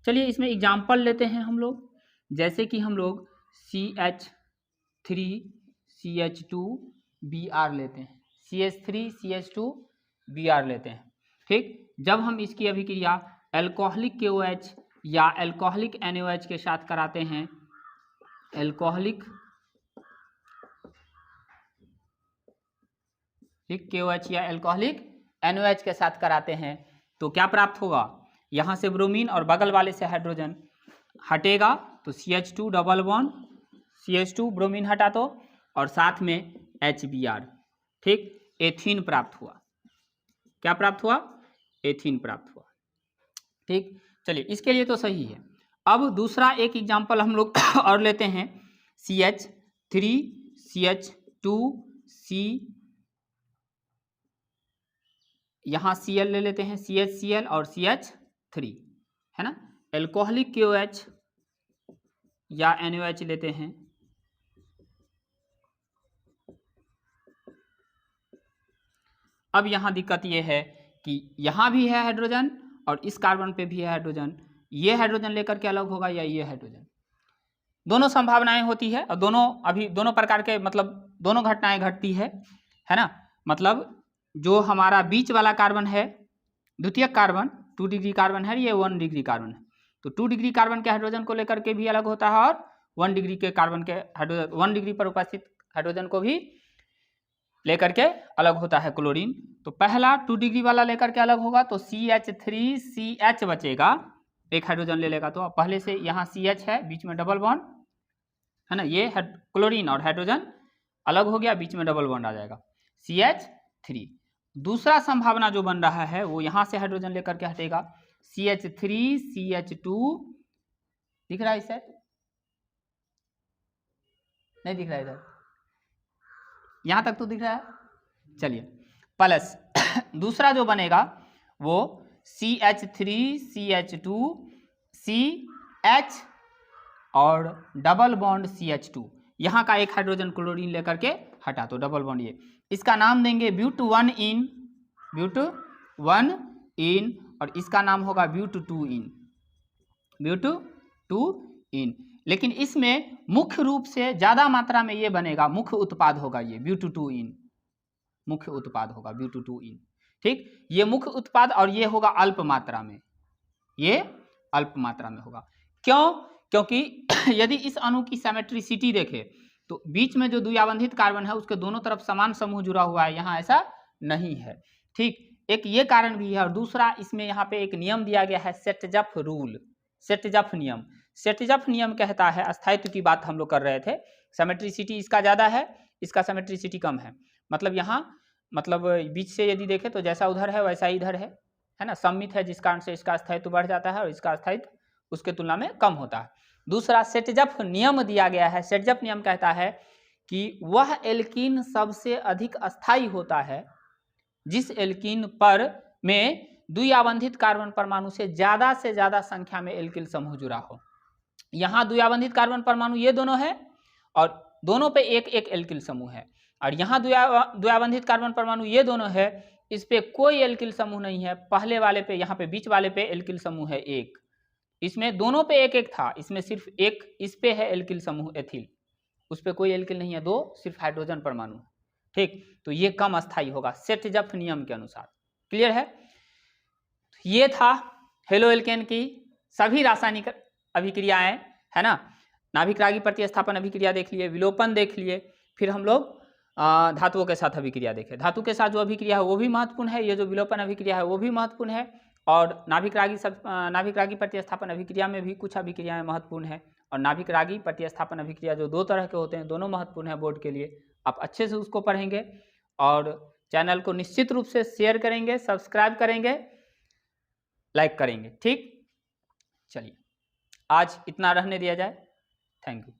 [SPEAKER 1] चलिए इसमें एग्जाम्पल लेते हैं हम लोग, जैसे कि हम लोग CH3CH2Br लेते हैं, CH3CH2Br लेते हैं, ठीक। जब हम इसकी अभिक्रिया एल्कोहलिक KOH या एल्कोहलिक NaOH के साथ कराते हैं, एल्कोहलिक KOH या एल्कोहलिक NaOH के साथ कराते हैं तो क्या प्राप्त होगा? यहाँ से ब्रोमीन और बगल वाले से हाइड्रोजन हटेगा तो CH2 double bond, CH2 bromine हटा तो, और साथ में HBr, ठीक, एथीन प्राप्त हुआ। क्या प्राप्त हुआ? एथीन प्राप्त हुआ, ठीक। चलिए इसके लिए तो सही है। अब दूसरा एक एग्जाम्पल हम लोग और लेते हैं, CH3CH2C, यहाँ Cl ले लेते हैं, CHCl और CH3, है ना। एल्कोहलिक KOH या NaOH लेते हैं, अब यहाँ दिक्कत ये है कि यहाँ भी है हाइड्रोजन और इस कार्बन पे भी है हाइड्रोजन, ये हाइड्रोजन लेकर के अलग होगा या ये हाइड्रोजन, दोनों संभावनाएं होती है और दोनों प्रकार के मतलब दोनों घटनाएं घटती है ना। मतलब जो हमारा बीच वाला कार्बन है, द्वितीयक कार्बन 2 डिग्री कार्बन है, ये 1 डिग्री कार्बन है, तो 2 डिग्री कार्बन के हाइड्रोजन को लेकर के भी अलग होता है और 1 डिग्री के कार्बन के हाइड्रोजन 1 डिग्री पर उपस्थित हाइड्रोजन को भी लेकर के अलग होता है क्लोरीन। तो पहला 2 डिग्री वाला लेकर के अलग होगा तो CH3CH बचेगा, एक हाइड्रोजन ले लेगा तो पहले से यहाँ CH है, बीच में डबल बॉन्ड है ना, ये क्लोरीन और हाइड्रोजन अलग हो गया, बीच में डबल बॉन्ड आ जाएगा CH3। दूसरा संभावना जो बन रहा है वो यहाँ से हाइड्रोजन लेकर के हटेगा, CH3CH2, दिख रहा है इसे? नहीं दिख रहा है इधर, यहाँ तक तो दिख रहा है। चलिए प्लस दूसरा जो बनेगा वो CH3CH2CH और डबल बॉन्ड CH2, यहाँ का एक हाइड्रोजन क्लोरीन लेकर के हटा तो डबल बॉन्ड, ये इसका नाम देंगे ब्यूट1 इन और इसका नाम होगा ब्यूट2 इन। लेकिन इसमें मुख्य रूप से ज्यादा मात्रा में ये बनेगा, मुख्य उत्पाद होगा ये ब्यूट2 इन, मुख्य उत्पाद होगा ब्यूट2 इन, ठीक। ये मुख्य उत्पाद और ये होगा अल्प मात्रा में, ये अल्प मात्रा में होगा। क्यों? क्योंकि यदि इस अणु की सिमेट्रिसिटी देखें तो बीच में जो द्विआबंधित कार्बन है उसके दोनों तरफ समान समूह जुड़ा हुआ है, यहाँ ऐसा नहीं है, ठीक। एक ये कारण भी है और दूसरा इसमें यहाँ पे एक नियम दिया गया है, सेटजफ रूल, सेटजफ नियम। सेटजफ नियम कहता है, स्थायित्व की बात हम लोग कर रहे थे, सिमेट्रिसिटी इसका ज़्यादा है, इसका सिमेट्रिसिटी कम है, मतलब यहाँ मतलब बीच से यदि देखें तो जैसा उधर है वैसा इधर है ना, सममित है, जिस कारण से इसका स्थायित्व बढ़ जाता है और इसका स्थायित्व उसके तुलना में कम होता है। दूसरा सेटजफ नियम दिया गया है, सेटजफ नियम कहता है कि वह एल्कीन सबसे अधिक अस्थायी होता है जिस एल्कीन पर में द्विआबंधित कार्बन परमाणु से ज्यादा संख्या में एल्किल समूह जुड़ा हो। यहाँ द्विआबंधित कार्बन परमाणु ये दोनों है और दोनों पे एक एक एल्किल समूह है, और यहाँ द्विआबंधित कार्बन परमाणु ये दोनों है, इस पे कोई एल्किल समूह नहीं है, पहले वाले पे यहाँ पे बीच वाले पे एल्किल समूह है एक, इसमें दोनों पे एक एक था, इसमें सिर्फ एक इस पे है एल्किल समूह एथिल, उस पे कोई एल्किल नहीं है, दो सिर्फ हाइड्रोजन परमाणु, ठीक। तो ये कम अस्थायी होगा सेटजफ नियम के अनुसार। क्लियर है? ये था हेलो एल्केन की सभी रासायनिक अभिक्रियाएं, है ना। नाभिक रागी प्रतिस्थापन अभिक्रिया देख लिए, विलोपन देख लिए, फिर हम लोग धातुओं के साथ अभिक्रिया देखें। धातु के साथ जो अभिक्रिया है वो भी महत्वपूर्ण है, ये जो विलोपन अभिक्रिया है वो भी महत्वपूर्ण है, और नाभिक रागी प्रतिस्थापन अभिक्रिया में भी कुछ अभिक्रियाएं महत्वपूर्ण है, और नाभिक रागी प्रतिस्थापन अभिक्रिया जो 2 तरह के होते हैं दोनों महत्वपूर्ण है बोर्ड के लिए। आप अच्छे से उसको पढ़ेंगे और चैनल को निश्चित रूप से शेयर करेंगे, सब्सक्राइब करेंगे, लाइक करेंगे। ठीक, चलिए आज इतना रहने दिया जाए। Thank you.